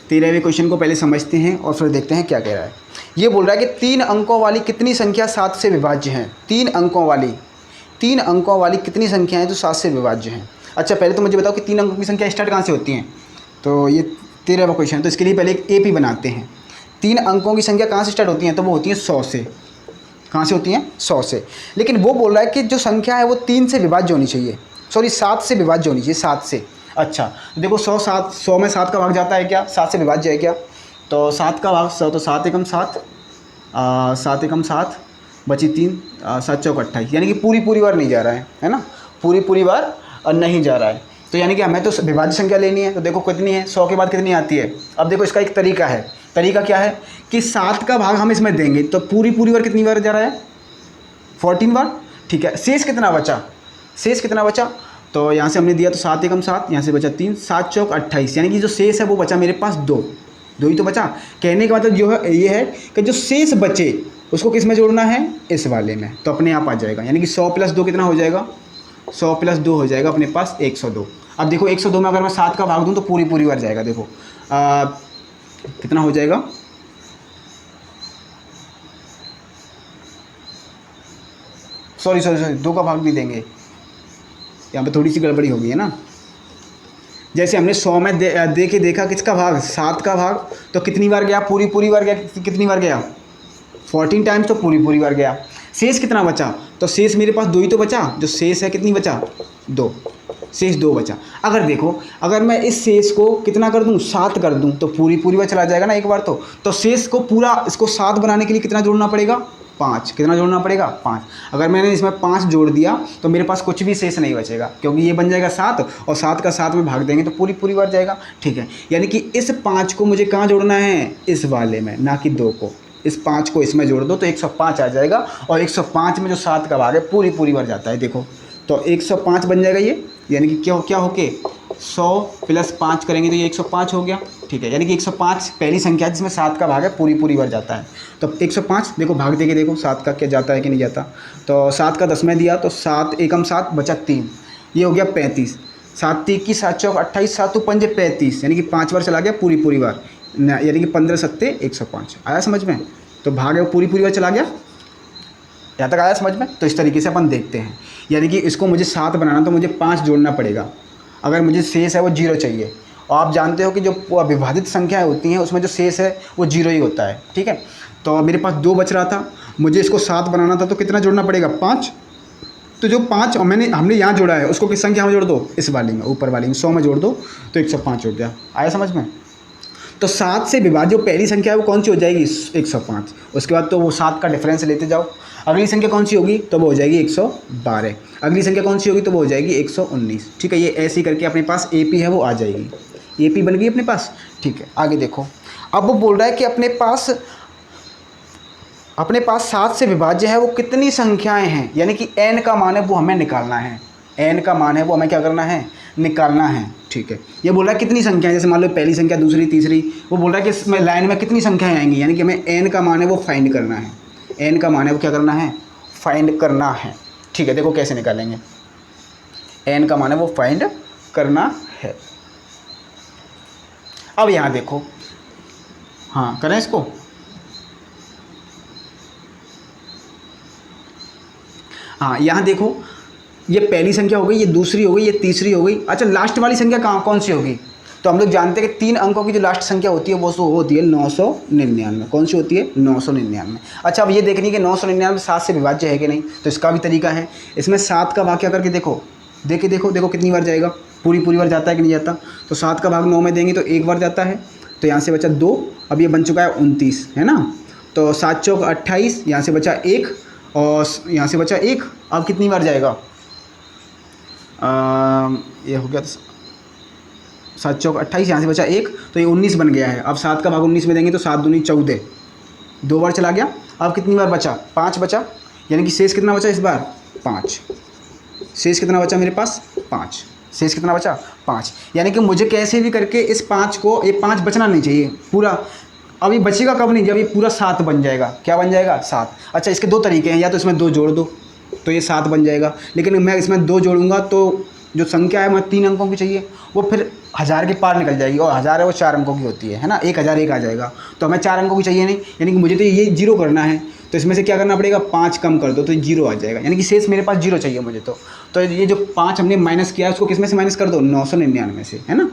13वें क्वेश्चन को पहले समझते हैं और फिर देखते हैं क्या कह रहा है। ये बोल रहा है कि 3 अंकों वाली कितनी संख्या 7 से विभाज्य है। 3 अंकों वाली कितनी संख्याएं जो 7 से विभाज्य हैं। अच्छा, पहले तो मुझे बताओ कि 3 अंकों की संख्या स्टार्ट कहाँ से होती हैं। तो ये 13वां क्वेश्चन है, तो इसके लिए पहले एक AP बनाते हैं। 3 अंकों की संख्या कहाँ से स्टार्ट होती हैं, तो वो होती हैं 100 से। कहाँ से होती हैं, 100 से। लेकिन वो बोल रहा है कि जो संख्या है वो 3 से विभाज्य होनी चाहिए, सॉरी 7 से विभाज्य होनी चाहिए, 7 से। अच्छा, देखो 100 में 7 का भाग जाता है क्या, 7 से विभाज्य है क्या, तो 7 का भाग 100, तो 7 एकम 7, 7 एकम 7, बची 3, 7 चौक 28, यानी कि पूरी बार नहीं जा रहा है ना, पूरी बार नहीं जा रहा है। तो यानी कि हमें तो विभाज्य संख्या लेनी है, तो देखो कितनी है, 100 के बाद कितनी आती है। अब देखो इसका एक तरीका है, तरीका क्या है कि 7 का भाग हम इसमें देंगे तो पूरी बार कितनी बार जा रहा है, 14 बार। ठीक है, शेष कितना बचा, तो यहाँ से हमने दिया तो 7 एकम 7, यहाँ से बचा 3, 7 चौक 28, यानी कि जो शेष है वो बचा मेरे पास 2 ही तो बचा। कहने का मतलब जो है ये है कि जो शेष बचे उसको किस में जोड़ना है, इस वाले में, तो अपने आप आ जाएगा। यानी कि 100 + 2 कितना हो जाएगा, 100 + 2 हो जाएगा अपने पास 102। अब देखो 102 में अगर मैं 7 का भाग दूँ तो पूरी बार जाएगा। देखो कितना हो जाएगा, सॉरी 2 का भाग नहीं देंगे, यहाँ पे थोड़ी सी गड़बड़ी हो गई है ना। जैसे हमने 100 में देखा किसका भाग, 7 का भाग, तो कितनी बार गया, पूरी बार गया, कितनी बार गया, 14 टाइम्स, तो पूरी बार गया। शेष कितना बचा, तो शेष मेरे पास 2 ही तो बचा, जो शेष है कितनी बचा, 2, शेष 2 बचा। अगर देखो अगर मैं इस शेष को कितना कर दूं, 7 कर दूं, तो पूरी बार चला जाएगा ना एक बार। तो शेष को पूरा इसको 7 बनाने के लिए कितना जोड़ना पड़ेगा, 5। कितना जोड़ना पड़ेगा, 5। अगर मैंने इसमें 5 जोड़ दिया तो मेरे पास कुछ भी शेष नहीं बचेगा, क्योंकि ये बन जाएगा 7 और 7 का 7 में भाग देंगे तो पूरी बार जाएगा। ठीक है, यानी कि इस 5 को मुझे कहाँ जोड़ना है, इस वाले में, ना कि 2 को। इस 5 को इसमें जोड़ दो तो 105 आ जाएगा, और 105 में जो 7 का भाग है पूरी बार जाता है। देखो तो 105 बन जाएगा ये, यानी कि क्या होके 100 + 5 करेंगे तो ये 105 हो गया। ठीक है, यानी कि 105 पहली संख्या है जिसमें 7 का भाग है पूरी बार जाता है। तो 105 देखो भाग देके देखो 7 का क्या जाता है कि नहीं जाता। तो 7 का 10 में दिया तो 7 एकम 7 बचा 3, ये हो गया 35। 7 3 की 7 चौक 28, 7 2 5 35, यानी कि 5 बार चला गया पूरी बार, यानी कि 15 7 105। आया समझ में? तो भाग है वो पूरी बार चला गया। यहाँ तक आया समझ में? तो इस तरीके से अपन देखते हैं, यानी कि इसको मुझे 7 बनाना तो मुझे 5 जोड़ना पड़ेगा। अगर मुझे शेष है वो 0 चाहिए, और आप जानते हो कि जो विभाजित संख्याएं होती हैं उसमें जो शेष है वो 0 ही होता है। ठीक है, तो मेरे पास 2 बच रहा था, मुझे इसको 7 बनाना था, तो कितना जोड़ना पड़ेगा, 5। तो जो 5 हमने यहाँ जोड़ा है उसको किस संख्या में जोड़ दो, इस वाली में, ऊपर वाली में 100 में जोड़ दो तो 105 हो गया। आया समझ में? तो 7 से विभाज्य जो पहली संख्या है वो कौन सी हो जाएगी, 105। उसके बाद तो वो 7 का डिफरेंस लेते जाओ। अगली संख्या कौन सी होगी, तो वो हो जाएगी 112। अगली संख्या कौन सी होगी, तो वो हो जाएगी 119। ठीक है, ये ऐसे करके अपने पास AP है वो आ जाएगी, AP बन गई अपने पास। ठीक है, आगे देखो। अब वो बोल रहा है कि अपने पास 7 से विभाज्य है वो कितनी संख्याएं हैं, यानी कि n का मान है वो हमें निकालना है। n का मान है वो हमें क्या करना है, निकालना है। ठीक है, ये बोल रहा है कितनी संख्याएं, जैसे मान लो पहली संख्या, दूसरी, तीसरी, वो बोल रहा है कि इसमें लाइन में कितनी संख्याएं आएंगी, यानी कि हमें n का मान है वो फाइंड करना है। n का मान है वो क्या करना है, फाइंड करना है। ठीक है, देखो कैसे निकालेंगे, n का मान है वो फाइंड करना है। अब यहाँ देखो, हाँ करें इसको, हाँ यहाँ देखो, ये पहली संख्या हो गई, ये दूसरी हो गई, ये तीसरी हो गई। अच्छा, लास्ट वाली संख्या कहाँ कौन सी होगी, तो हम लोग जानते हैं कि 3 अंकों की जो लास्ट संख्या होती है वो होती है 999। कौन सी होती है, 999। अच्छा, अब ये देखनी कि 999 7 से विभाज्य है कि नहीं, तो इसका भी तरीका है। इसमें 7 का भाग क्या करके देखो, देखो कितनी बार जाएगा, पूरी बार जाता है कि नहीं जाता। तो 7 का भाग 9 में देंगे तो 1 बार जाता है, तो यहाँ से बचा 2, अब ये बन चुका है 29, है ना। तो 7 चौक 28, यहाँ से बचा 1 और यहाँ से बचा 1, अब कितनी बार जाएगा, ये हो गया 7 चौक 28, यहाँ से बचा 1, तो ये 19 बन गया है। अब 7 का भाग 19 में देंगे तो 7 दूनी 14, 2 बार चला गया। अब कितनी बार बचा, 5 बचा, यानी कि शेष कितना बचा इस बार, 5। शेष कितना बचा मेरे पास, 5। शेष कितना बचा, 5। यानी कि मुझे कैसे भी करके इस 5 को, ये 5 बचना नहीं चाहिए पूरा। अभी बचेगा कब नहीं, जब ये पूरा 7 बन जाएगा। क्या बन जाएगा, 7। अच्छा, इसके 2 तरीके हैं, या तो इसमें 2 जोड़ दो तो ये 7 बन जाएगा, लेकिन मैं इसमें 2 जोड़ूंगा तो जो संख्या है मैं 3 अंकों की चाहिए, वो फिर 1000 के पार निकल जाएगी, और 1000 है वो 4 अंकों की होती है ना, 1001 आ जाएगा। तो हमें 4 अंकों की चाहिए नहीं, यानी कि मुझे तो ये 0 करना है, तो इसमें से क्या करना पड़ेगा, 5 कम कर दो तो 0 आ जाएगा, यानी कि शेष मेरे पास 0 चाहिए मुझे। तो ये जो 5 हमने माइनस किया है उसको किस में से माइनस कर दो, 999 से, है ना।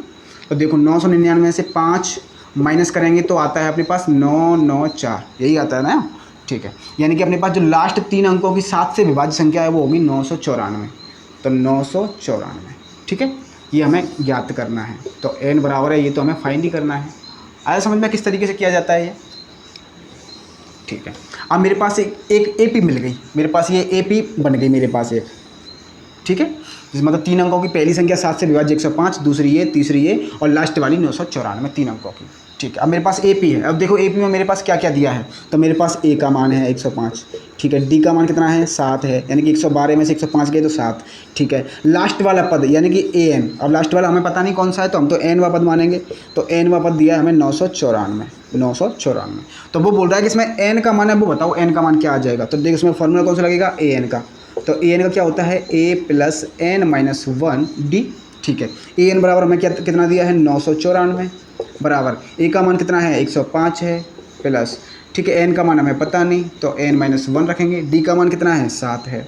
तो देखो 999 से 5 माइनस करेंगे तो आता है अपने पास 994, यही आता है ना। ठीक है, यानी कि अपने पास जो लास्ट 3 अंकों की 7 से विभाज्य संख्या है वो होगी 994। तो 994, ठीक है, ये हमें ज्ञात करना है। तो n बराबर है, ये तो हमें फाइंड ही करना है। आया समझ में किस तरीके से किया जाता है ये। ठीक है, अब मेरे पास एक AP मिल गई, मेरे पास ये AP बन गई मेरे पास एक। ठीक है, जिस मतलब 3 अंकों की पहली संख्या 7 से विभाज्य 105, दूसरी ये, तीसरी ये और लास्ट वाली 994, 3 अंकों की। ठीक है, अब मेरे पास AP है। अब देखो AP में मेरे पास क्या क्या दिया है, तो मेरे पास A का मान है 105, ठीक है, D का मान कितना है 7 है, यानी कि 112 में से 105 गए तो 7। ठीक है, लास्ट वाला पद यानी कि AN, अब लास्ट वाला हमें पता नहीं कौन सा है तो हम तो N वाला पद मानेंगे। तो N वाला पद दिया है हमें 994। तो वो बोल रहा है कि इसमें N का मान है, वो बताओ N का मान क्या आ जाएगा। तो देखो इसमें फॉर्मूला कौन सा लगेगा, AN का। तो AN का क्या होता है, A + n-1D। ठीक है, AN बराबर हमें क्या कितना दिया है, 994 बराबर A का मान कितना है 105 है प्लस, ठीक है, N का मान हमें पता नहीं तो n-1 रखेंगे। D का मान कितना है 7 है।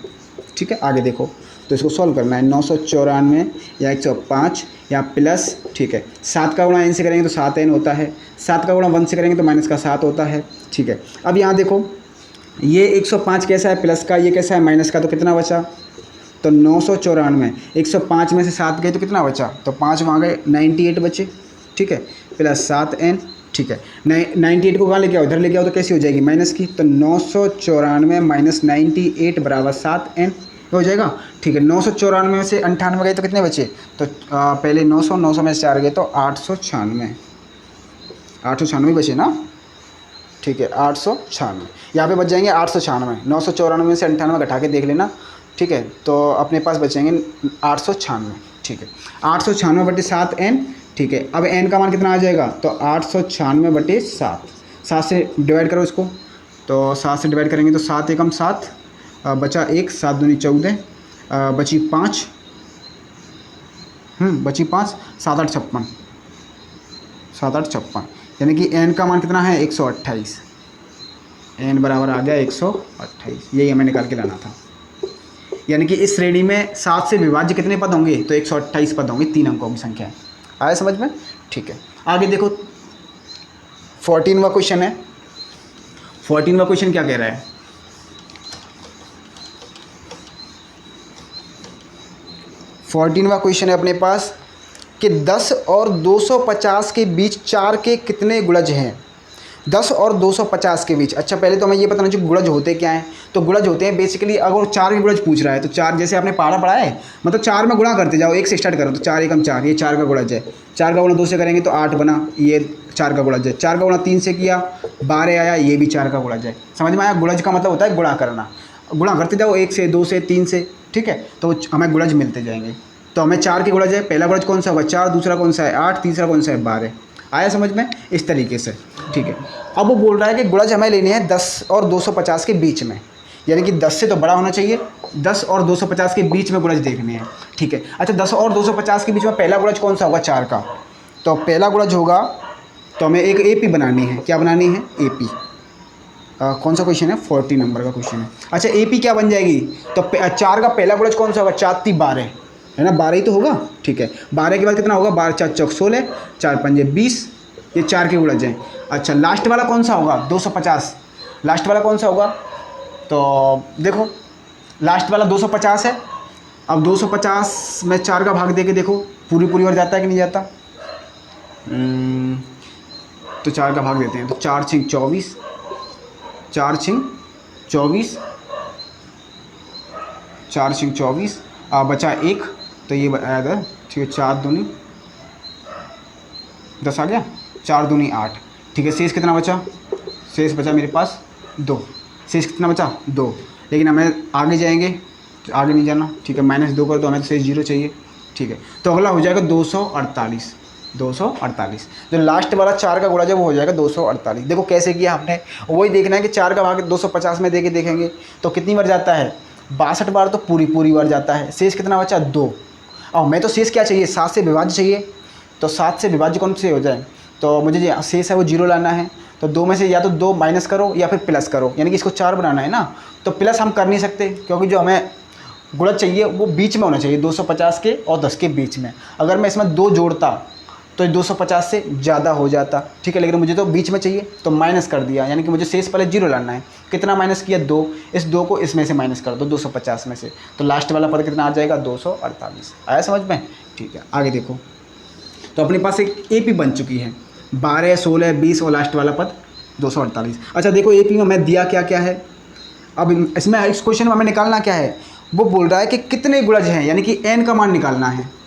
ठीक है, आगे देखो, तो इसको सॉल्व करना है, 994 या 105 या प्लस, ठीक है, 7 का गुणा n से करेंगे तो 7n होता है, 7 का गुणा 1 से करेंगे तो -7 होता है। ठीक है, अब यहाँ देखो ये 105 कैसा है प्लस का, ये कैसा है माइनस का, तो कितना बचा, तो 994, 105 में से 7 गए तो कितना बचा, तो 5 वहाँ गए, 98 बचे। ठीक है, प्लस 7n। ठीक है, 98 को कहाँ लेके आओ, इधर लेके आओ तो कैसी हो जाएगी माइनस की, तो 994 - 98 बराबर 7n हो जाएगा। ठीक है, 994 में से 98 गए तो कितने बचे, तो पहले 900 में से 4 गए तो 896 बचे ना। ठीक है, 896 यहाँ पे बच जाएंगे 896। 994 में से 98 घटा के देख लेना। ठीक है, तो अपने पास बचेंगे 896। ठीक है, 896/7n। ठीक है, अब n का मान कितना आ जाएगा, तो 896/7, 7 से डिवाइड करो इसको, तो 7 से डिवाइड करेंगे तो 7 एकम 7, बचा 1, 7 दूनी 14, बची 5, बची 5, 7 8 56, 7 8 56, यानी कि n का मान कितना है 128। n बराबर आ गया 128, यही हमें निकाल के लाना था। यानी कि इस श्रेणी में 7 से विभाज्य कितने पद होंगे, तो 128 पद होंगे, 3 अंकों की संख्या है। आया समझ में। ठीक है, आगे देखो 14वां क्वेश्चन है। 14वां क्वेश्चन क्या कह रहा है, 14वां क्वेश्चन है अपने पास कि 10 और 250 के बीच 4 के कितने गुणज हैं। 10 और 250 के बीच। अच्छा, पहले तो हमें ये बताना चाहिए गुणज होते क्या हैं। तो गुणज होते हैं बेसिकली, अगर 4 के गुणज पूछ रहा है तो 4, जैसे आपने पहाड़ा पढ़ा है, मतलब 4 में गुणा करते जाओ, 1 से स्टार्ट करो तो 4 एकम 4, ये 4 का गुणज है। 4 का गुणा 2 से करेंगे तो 8 बना, ये 4 का गुणज है। 4 का गुणा 3 से किया 12 आया, ये भी 4 का गुणज है। समझ में आया? गुणज का मतलब होता है गुणा करना, गुणा करते जाओ 1 से 2 से 3 से, ठीक है, तो हमें गुणज मिलते जाएंगे। तो हमें 4 के गुणज है, पहला गुणज कौन सा होगा 4, दूसरा कौन सा है 8, तीसरा कौन सा है 12। आया समझ में? इस तरीके से, ठीक है। अब वो बोल रहा है कि गुणज हमें लेने हैं 10 और 250 के बीच में, यानी कि 10 से तो बड़ा होना चाहिए, 10 और 250 के बीच में गुणज देखने हैं, ठीक है। अच्छा 10 और 250 के बीच में पहला गुणज कौन सा होगा 4 का, तो पहला गुणज होगा, तो हमें एक AP बनानी है। क्या बनानी है? AP। कौन सा क्वेश्चन है? 40 नंबर का क्वेश्चन है। अच्छा AP क्या बन जाएगी, तो 4 का पहला गुणज कौन सा होगा 4 × 12 है ना, 12 ही तो होगा, ठीक है। 12 के बाद कितना होगा 12 × 4 = 16, 4 × 5 = 20, ये 4 के गुणज हैं। अच्छा लास्ट वाला कौन सा होगा 250, लास्ट वाला कौन सा होगा, तो देखो लास्ट वाला 250 है। अब 250 में 4 का भाग दे के देखो पूरी ओर जाता है कि नहीं जाता, तो 4 का भाग देते हैं, तो 4 × 6 = 24, 4 × 24, 4 × 24 बचा 1, तो ये आया था, ठीक है। 4 दूनी 10 आ गया, 4 दूनी 8, ठीक है। शेष कितना बचा, शेष बचा मेरे पास 2, शेष कितना बचा 2, लेकिन हमें आगे जाएंगे तो आगे नहीं जाना, ठीक है। -2 कर दो, हमें तो शेष 0 चाहिए, ठीक है। तो अगला हो जाएगा 248, 248, जो लास्ट वाला 4 का गुणज है वो हो जाएगा 248। देखो कैसे किया हमने, वही देखना है कि 4 का भाग 250 में दे के देखेंगे तो कितनी बार जाता है 62 बार, तो पूरी बार जाता है। शेष कितना बचा 2, और मैं तो शेष क्या चाहिए 7 से विभाज्य चाहिए, तो 7 से विभाज्य कौन से हो जाए, तो मुझे जो शेष है वो 0 लाना है। तो 2 में से या तो 2 माइनस करो या फिर प्लस करो, यानी कि इसको 4 बनाना है ना, तो प्लस हम कर नहीं सकते क्योंकि जो हमें गुणज चाहिए वो बीच में होना चाहिए 250 के और 10 के बीच में। अगर मैं इसमें 2 जोड़ता तो 250 से ज़्यादा हो जाता, ठीक है, लेकिन मुझे तो बीच में चाहिए तो माइनस कर दिया, यानी कि मुझे शेष पहले 0 लाना है। कितना माइनस किया 2, इस 2 को इसमें से माइनस कर दो 250 में से, तो लास्ट वाला पद कितना आ जाएगा 248। आया समझ में? ठीक है, आगे देखो। तो अपने पास एक AP बन चुकी है, 12, 16, 20 और लास्ट वाला पद 248। अच्छा देखो AP में हमें दिया क्या क्या है, अब इसमें इस क्वेश्चन में हमें निकालना क्या है, वो बोल रहा है कि कितने गुणज हैं, यानी कि n का मान निकालना है।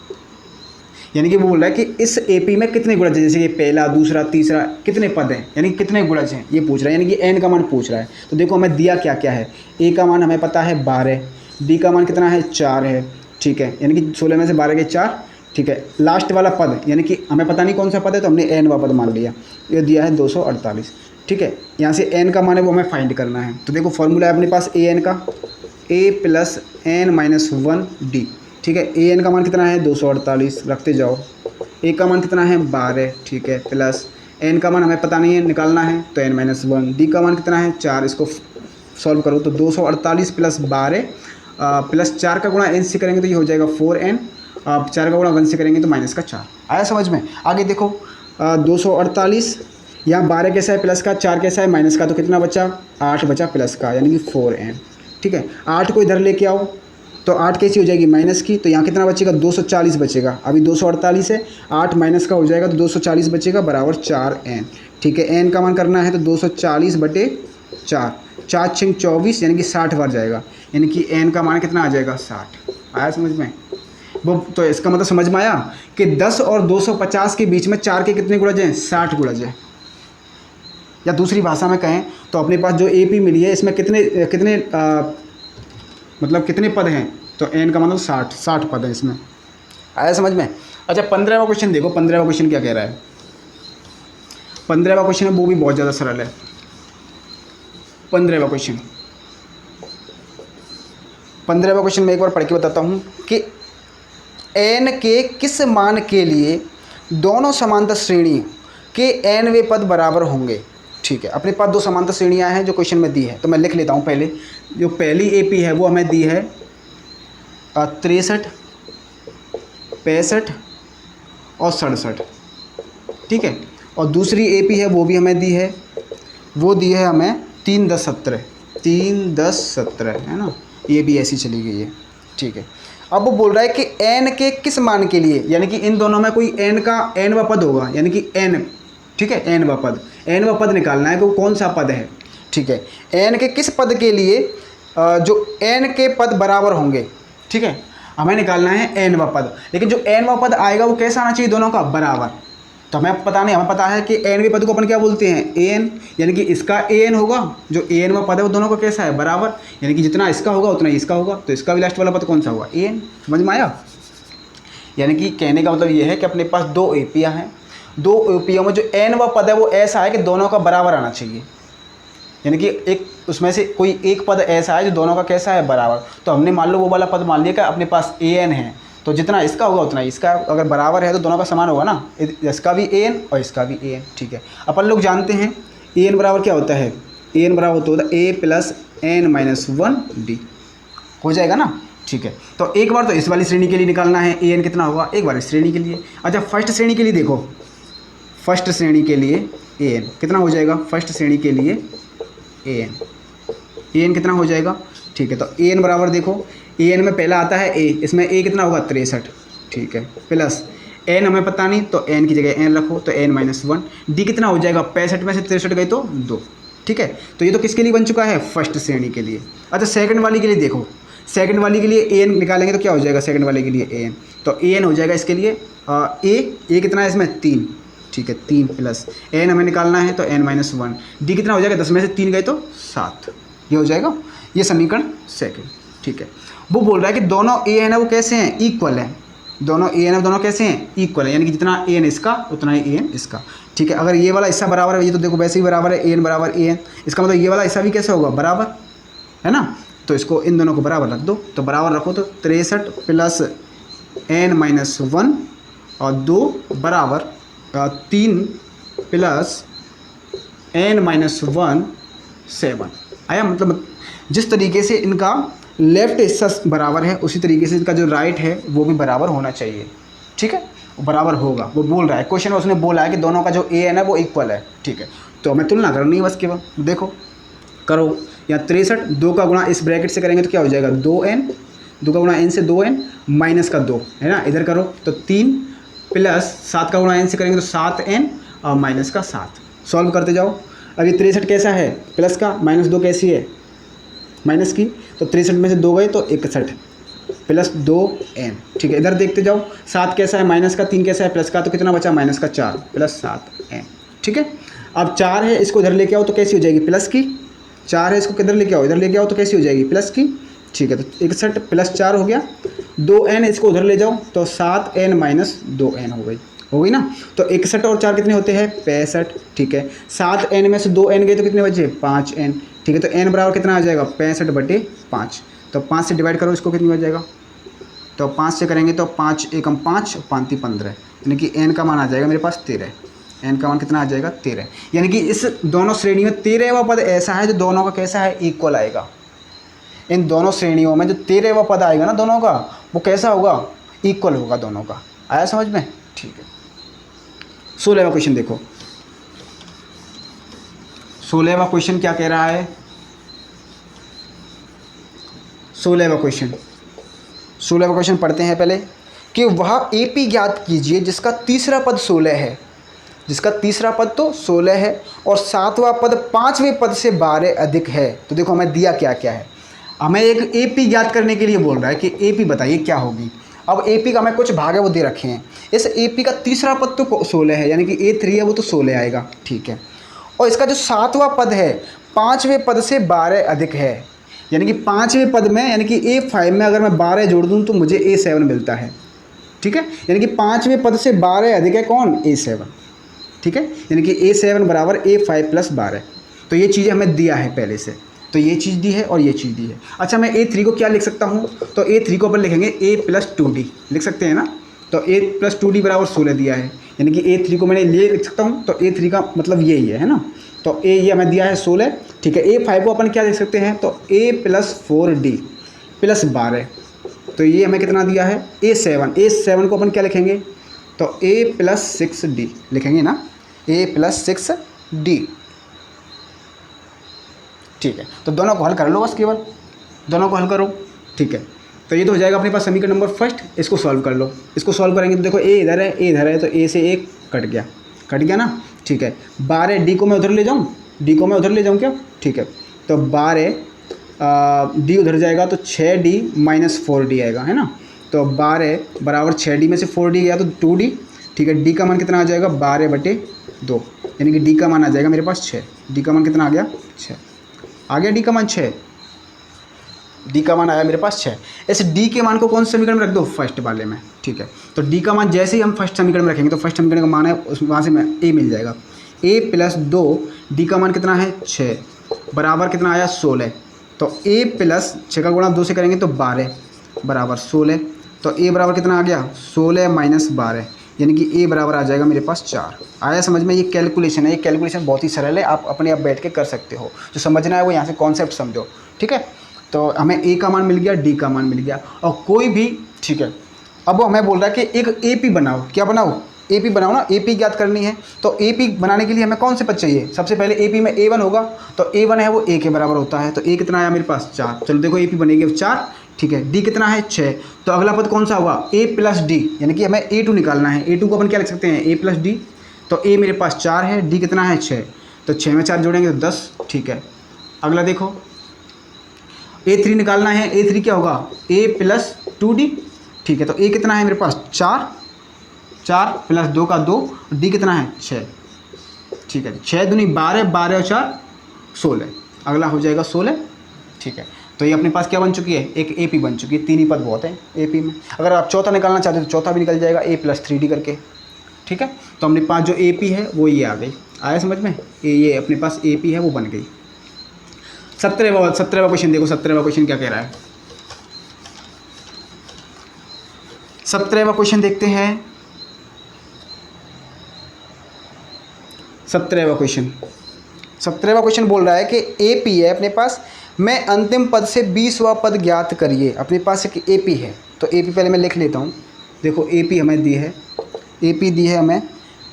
यानी कि वो बोल रहा है कि इस AP में कितने गुणज हैं, जैसे कि पहला, दूसरा, तीसरा, कितने पद हैं, यानी कितने गुणज हैं ये पूछ रहा है, यानी कि n का मान पूछ रहा है। तो देखो हमें दिया क्या क्या है, A का मान हमें पता है 12, B का मान कितना है 4 है, ठीक है, यानी कि 16 में से 12 के 4, ठीक है। लास्ट वाला पद यानी कि हमें पता नहीं कौन सा पद है, तो हमने n वाला पद मान लिया, ये दिया है 248, ठीक है। यहाँ से n का मान है वो हमें फाइंड करना है। तो देखो फॉर्मूला है अपने पास an का, a + n - 1d, ठीक है। an का मान कितना है 248, रखते जाओ। a का मान कितना है 12, ठीक है, प्लस n का मान हमें पता नहीं है, निकालना है तो n - 1, d का मान कितना है 4, इसको सॉल्व करो तो 248 + 12 प्लस 4 का गुणा n से करेंगे तो ये हो जाएगा 4n, 4 का गुणा 1 से करेंगे तो -4। आया समझ में? आगे देखो 248, यहाँ 12 कैसा है प्लस का, 4 कैसा है माइनस का, तो कितना बचा 8 बचा प्लस का, यानी कि 4n, ठीक है। 8 को इधर लेके आओ तो 8 कैसी हो जाएगी माइनस की, तो यहाँ कितना बचेगा 240 बचेगा, अभी 248 है, 8 माइनस का हो जाएगा तो 240 बचेगा बराबर 4n, ठीक है। n का मान करना है तो 240/4, 4 × 6 = 24, यानी कि 60 बार जाएगा, यानी कि n का मान कितना आ जाएगा 60। आया समझ में? वो तो इसका मतलब समझ में आया कि 10 और 250 के बीच में 4 के कितने गुणज हैं 60 गुणज है। या दूसरी भाषा में कहें तो अपने पास जो AP मिली है इसमें कितने मतलब कितने पद हैं, तो n का मतलब 60 पद है इसमें। आया समझ में? अच्छा 15वां क्वेश्चन देखो, 15वां क्वेश्चन क्या कह रहा है। 15वां क्वेश्चन है वो भी बहुत ज़्यादा सरल है। 15वां क्वेश्चन मैं एक बार पढ़ के बताता हूँ कि n के किस मान के लिए दोनों समांतर श्रेणी के nवें पद बराबर होंगे। ठीक है, अपने पास 2 समांतर श्रेणियाँ हैं जो क्वेश्चन में दी है, तो मैं लिख लेता हूँ पहले। जो पहली AP है वो हमें दी है 63, 65 और 67, ठीक है। और दूसरी AP है वो भी हमें दी है, वो दी है हमें 3, 10, 17, 3, 10, 17, है ना, ये भी ऐसी चली गई है, ठीक है। अब वो बोल रहा है कि n के किस मान के लिए, यानी कि इन दोनों में कोई n का nवां पद होगा, यानी कि n, ठीक है, nवां पद निकालना है कि वो कौन सा पद है, ठीक है। n के किस पद के लिए जो n के पद बराबर होंगे, ठीक है, हमें निकालना है nवां पद। लेकिन जो nवां पद आएगा वो कैसा आना चाहिए, दोनों का बराबर, तो हमें पता नहीं, हमें पता है कि एनवें पद को अपन क्या बोलते हैं, एन, यानी कि इसका एन होगा, जो एनवा पद है वो दोनों का कैसा है, बराबर, यानी कि जितना इसका होगा उतना ही इसका होगा, तो इसका भी लास्ट वाला पद कौन सा होगा, एन। समझ में आया? यानी कि कहने का मतलब ये है कि अपने पास दो एपियाँ हैं, दो एपियों में जो एनवा पद है वो ऐसा है कि दोनों का बराबर आना चाहिए, यानी कि एक उसमें से कोई एक पद ऐसा है जो दोनों का कैसा है, बराबर। तो हमने मान लो वो वाला पद मान लिया कि अपने पास ए एन है, तो जितना इसका होगा उतना इसका, अगर बराबर है तो दोनों का समान होगा ना, इसका भी ए एन और इसका भी ए एन। ठीक है, अपन लोग जानते हैं ए एन बराबर क्या होता है, ए एन बराबर होता है ए प्लस एन माइनस 1 डी, हो जाएगा ना। ठीक है, तो एक बार तो इस वाली श्रेणी के लिए निकालना है ए एन कितना होगा, एक बार इस श्रेणी के लिए। अच्छा, फर्स्ट श्रेणी के लिए देखो, फर्स्ट श्रेणी के लिए ए एन कितना हो जाएगा, फर्स्ट श्रेणी के लिए ए एन कितना हो जाएगा। ठीक है, तो ए एन बराबर देखो, ए एन में पहला आता है ए, इसमें ए कितना होगा 63, ठीक है, प्लस एन हमें पता नहीं तो एन की जगह एन रखो, तो एन माइनस 1, डी कितना हो जाएगा, 65 में से 63 गए तो 2। ठीक है, तो ये तो किसके लिए बन चुका है, फर्स्ट श्रेणी के लिए। अच्छा, सेकंड वाली के लिए देखो, सेकंड वाली के लिए ए एन निकालेंगे तो क्या हो जाएगा, सेकंड वाले के लिए ए एन, तो ए एन हो जाएगा इसके लिए ए कितना है इसमें 3, ठीक है, 3 प्लस एन हमें निकालना है तो एन माइनस 1, डी कितना हो जाएगा, 10 में से 3 गए तो 7, ये हो जाएगा, ये समीकरण सेकंड। ठीक है, वो बोल रहा है कि दोनों ए एन है वो कैसे हैं, इक्वल है, दोनों ए एन है दोनों कैसे हैं, इक्वल है, यानी कि जितना ए एन इसका उतना ही ए एन इसका। ठीक है, अगर ये वाला हिस्सा बराबर है, ये तो देखो वैसे ही बराबर है, ए एन बराबर ए एन, इसका मतलब ये वाला हिस्सा भी कैसे होगा, बराबर है ना, तो इसको इन दोनों को बराबर रख दो, तो बराबर रखो तो 63 प्लस एन माइनस 1 और 2 बराबर 3 प्लस एन माइनस 1 7 आया। मतलब जिस तरीके से इनका लेफ्ट हिस्सा बराबर है उसी तरीके से इनका जो राइट है वो भी बराबर होना चाहिए। ठीक है, बराबर होगा, वो बोल रहा है क्वेश्चन में, उसने बोला है कि दोनों का जो ए एन है वो इक्वल है। ठीक है, तो हमें तुलना करनी है बस केवल, देखो करो, या 63 2 का गुणा इस ब्रैकेट से करेंगे तो क्या हो जाएगा, 2n, 2 का गुणा n से 2n माइनस का 2 है ना, इधर करो तो 3 प्लस 7 का गुणा n से करेंगे तो 7n और माइनस का 7, सॉल्व करते जाओ। अभी 63 कैसा है, प्लस का, माइनस 2 कैसी है, माइनस की, तो 63 में से 2 गए तो 61 प्लस 2n। ठीक है, इधर देखते जाओ, 7 कैसा है, माइनस का, 3 कैसा है, प्लस का, तो कितना बचा, माइनस का 4 प्लस 7n। ठीक है, अब 4 है, इसको इधर लेके आओ तो कैसी हो जाएगी, प्लस की, 4 है, इसको किधर लेके आओ, इधर लेके आओ तो कैसी हो जाएगी, प्लस की। ठीक है, तो 61 प्लस 4 हो गया, 2n इसको उधर ले जाओ तो 7n माइनस 2n हो गई ना। तो 61 और 4 कितने होते हैं, 65। ठीक है, 7n में से 2n गए तो कितने बचे, 5n। ठीक है, तो n बराबर कितना आ जाएगा, 65/5, तो 5 से डिवाइड करो इसको, कितनी हो जाएगा, तो 5 से करेंगे तो 5 एकम 5 5 15, यानी कि n का मान आ जाएगा मेरे पास 13, n का मान कितना आ जाएगा 13, यानी कि इस दोनों श्रेणी में 13वां पद ऐसा है जो दोनों का कैसा है, इक्वल आएगा। इन दोनों श्रेणियों में जो 13वां पद आएगा ना दोनों का, वो कैसा होगा, इक्वल होगा दोनों का। आया समझ में? ठीक है, 16वां क्वेश्चन देखो, 16वां क्वेश्चन क्या कह रहा है, 16वां क्वेश्चन पढ़ते हैं पहले, कि वह एपी ज्ञात कीजिए जिसका तीसरा पद 16 है, जिसका तीसरा पद तो 16 है और 7वां पद 5वें पद से 12 अधिक है। तो देखो हमें दिया क्या क्या है, हमें एक एपी ज्ञात करने के लिए बोल रहा है कि एपी बताइए क्या होगी। अब एपी का हमें कुछ भाग है वो दे रखे हैं, इस एपी का तीसरा पद तो 16 है, यानी कि A3 है वो तो 16 आएगा। ठीक है, और इसका जो 7वां पद है 5वें पद से 12 अधिक है, यानी कि 5वें पद में, यानी कि A5 में अगर मैं 12 जोड़ दूँ तो मुझे A7 मिलता है। ठीक है, यानी कि 5वें पद से 12 अधिक है कौन, A7। ठीक है, यानी कि A7 बराबर A5 प्लस 12, तो ये चीज़ें हमें दिया है पहले से, तो ये चीज़ दी है और ये चीज़ दी है। अच्छा, मैं A3 को क्या लिख सकता हूँ, तो A3 को अपन लिखेंगे A प्लस 2D लिख सकते हैं ना, तो A प्लस 2D बराबर 16 दिया है, यानी कि A3 को मैंने ये लिख सकता हूँ, तो A3 का मतलब यही है ना, तो A ये हमें दिया है 16। ठीक है, A5 को अपन क्या लिख सकते हैं, तो A प्लस 4D प्लस 12, तो ये हमें कितना दिया है, A7 को अपन क्या लिखेंगे, तो A प्लस 6D लिखेंगे ना, A प्लस 6D। ठीक है, तो दोनों को हल कर लो बस, केवल दोनों को हल करो। ठीक है, तो ये तो हो जाएगा अपने पास समीकरण नंबर फर्स्ट, इसको सॉल्व कर लो। इसको सॉल्व करेंगे तो देखो A इधर है, A इधर है, तो A से 1 कट गया ना। ठीक है, 12 D को मैं उधर ले जाऊँ, D को मैं उधर ले जाऊँ क्या, ठीक है, तो 12 D उधर जाएगा तो 6D माइनस 4D आएगा, है ना, तो 12 बराबर 6D में से 4D गया तो 2D, ठीक है। डी का मान कितना आ जाएगा 12/2, यानी कि डी का मान आ जाएगा मेरे पास 6। डी का मान कितना आ गया 6, आ गया डी का मान 6, डी का मान आया मेरे पास 6। इस डी के मान को कौन से समीकरण में रख दो, फर्स्ट वाले में, ठीक है। तो डी का मान जैसे ही हम फर्स्ट समीकरण में रखेंगे तो फर्स्ट समीकरण का मान है उस वहाँ से मैं ए मिल जाएगा, a + 2, डी का मान कितना है 6, बराबर कितना आया 16। तो a + 6 का गुणा 2 से करेंगे तो 12 बराबर 16। तो a बराबर कितना आ गया 16 - 12, यानी कि a बराबर आ जाएगा मेरे पास 4। आया समझ में? ये कैलकुलेशन है, ये कैलकुलेशन बहुत ही सरल है, आप अपने आप बैठ के कर सकते हो। जो समझना है वो यहाँ से कॉन्सेप्ट समझो, ठीक है। तो हमें a का मान मिल गया, d का मान मिल गया, और कोई भी, ठीक है। अब वो हमें बोल रहा है कि एक AP बनाओ, क्या बनाओ, AP बनाओ ना, AP ज्ञात करनी है। तो AP बनाने के लिए हमें कौन से पद चाहिए, सबसे पहले AP में A1 होगा, तो A1 है वो A के बराबर होता है, तो A कितना आया मेरे पास 4। चलो देखो AP बनेगी 4, ठीक है। D कितना है 6, तो अगला पद कौन सा होगा A + D, यानी कि हमें A2 निकालना है। A2 को अपन क्या लिख सकते हैं A + D, तो A मेरे पास 4 है, D कितना है 6, तो 6 में 4 जोड़ेंगे तो 10, ठीक है। अगला देखो A3 निकालना है, A3 क्या होगा A + 2D, ठीक है। तो A कितना है मेरे पास 4, 4 + 2 का 2, D कितना है 6, ठीक है। 6 दूनी 12, 12 और 4 16, अगला हो जाएगा 16, ठीक है। तो ये अपने पास क्या बन चुकी है, एक AP बन चुकी है। 3 ही पद बहुत हैं AP में। अगर आप चौथा निकालना चाहते हो तो चौथा भी निकल जाएगा A + 3D करके, ठीक है। तो अपने पास जो AP है वो ये आ गई। आया समझ में? ये अपने पास AP है वो बन गई। 17वां क्वेश्चन देखो, 17वां क्वेश्चन क्या कह रहा है। 17वां क्वेश्चन देखते हैं। 17वां क्वेश्चन बोल रहा है कि AP है अपने पास, मैं अंतिम पद से 20वां पद ज्ञात करिए। अपने पास एक AP है, तो AP पहले मैं लिख लेता हूँ। देखो AP हमें दी है, AP दी है हमें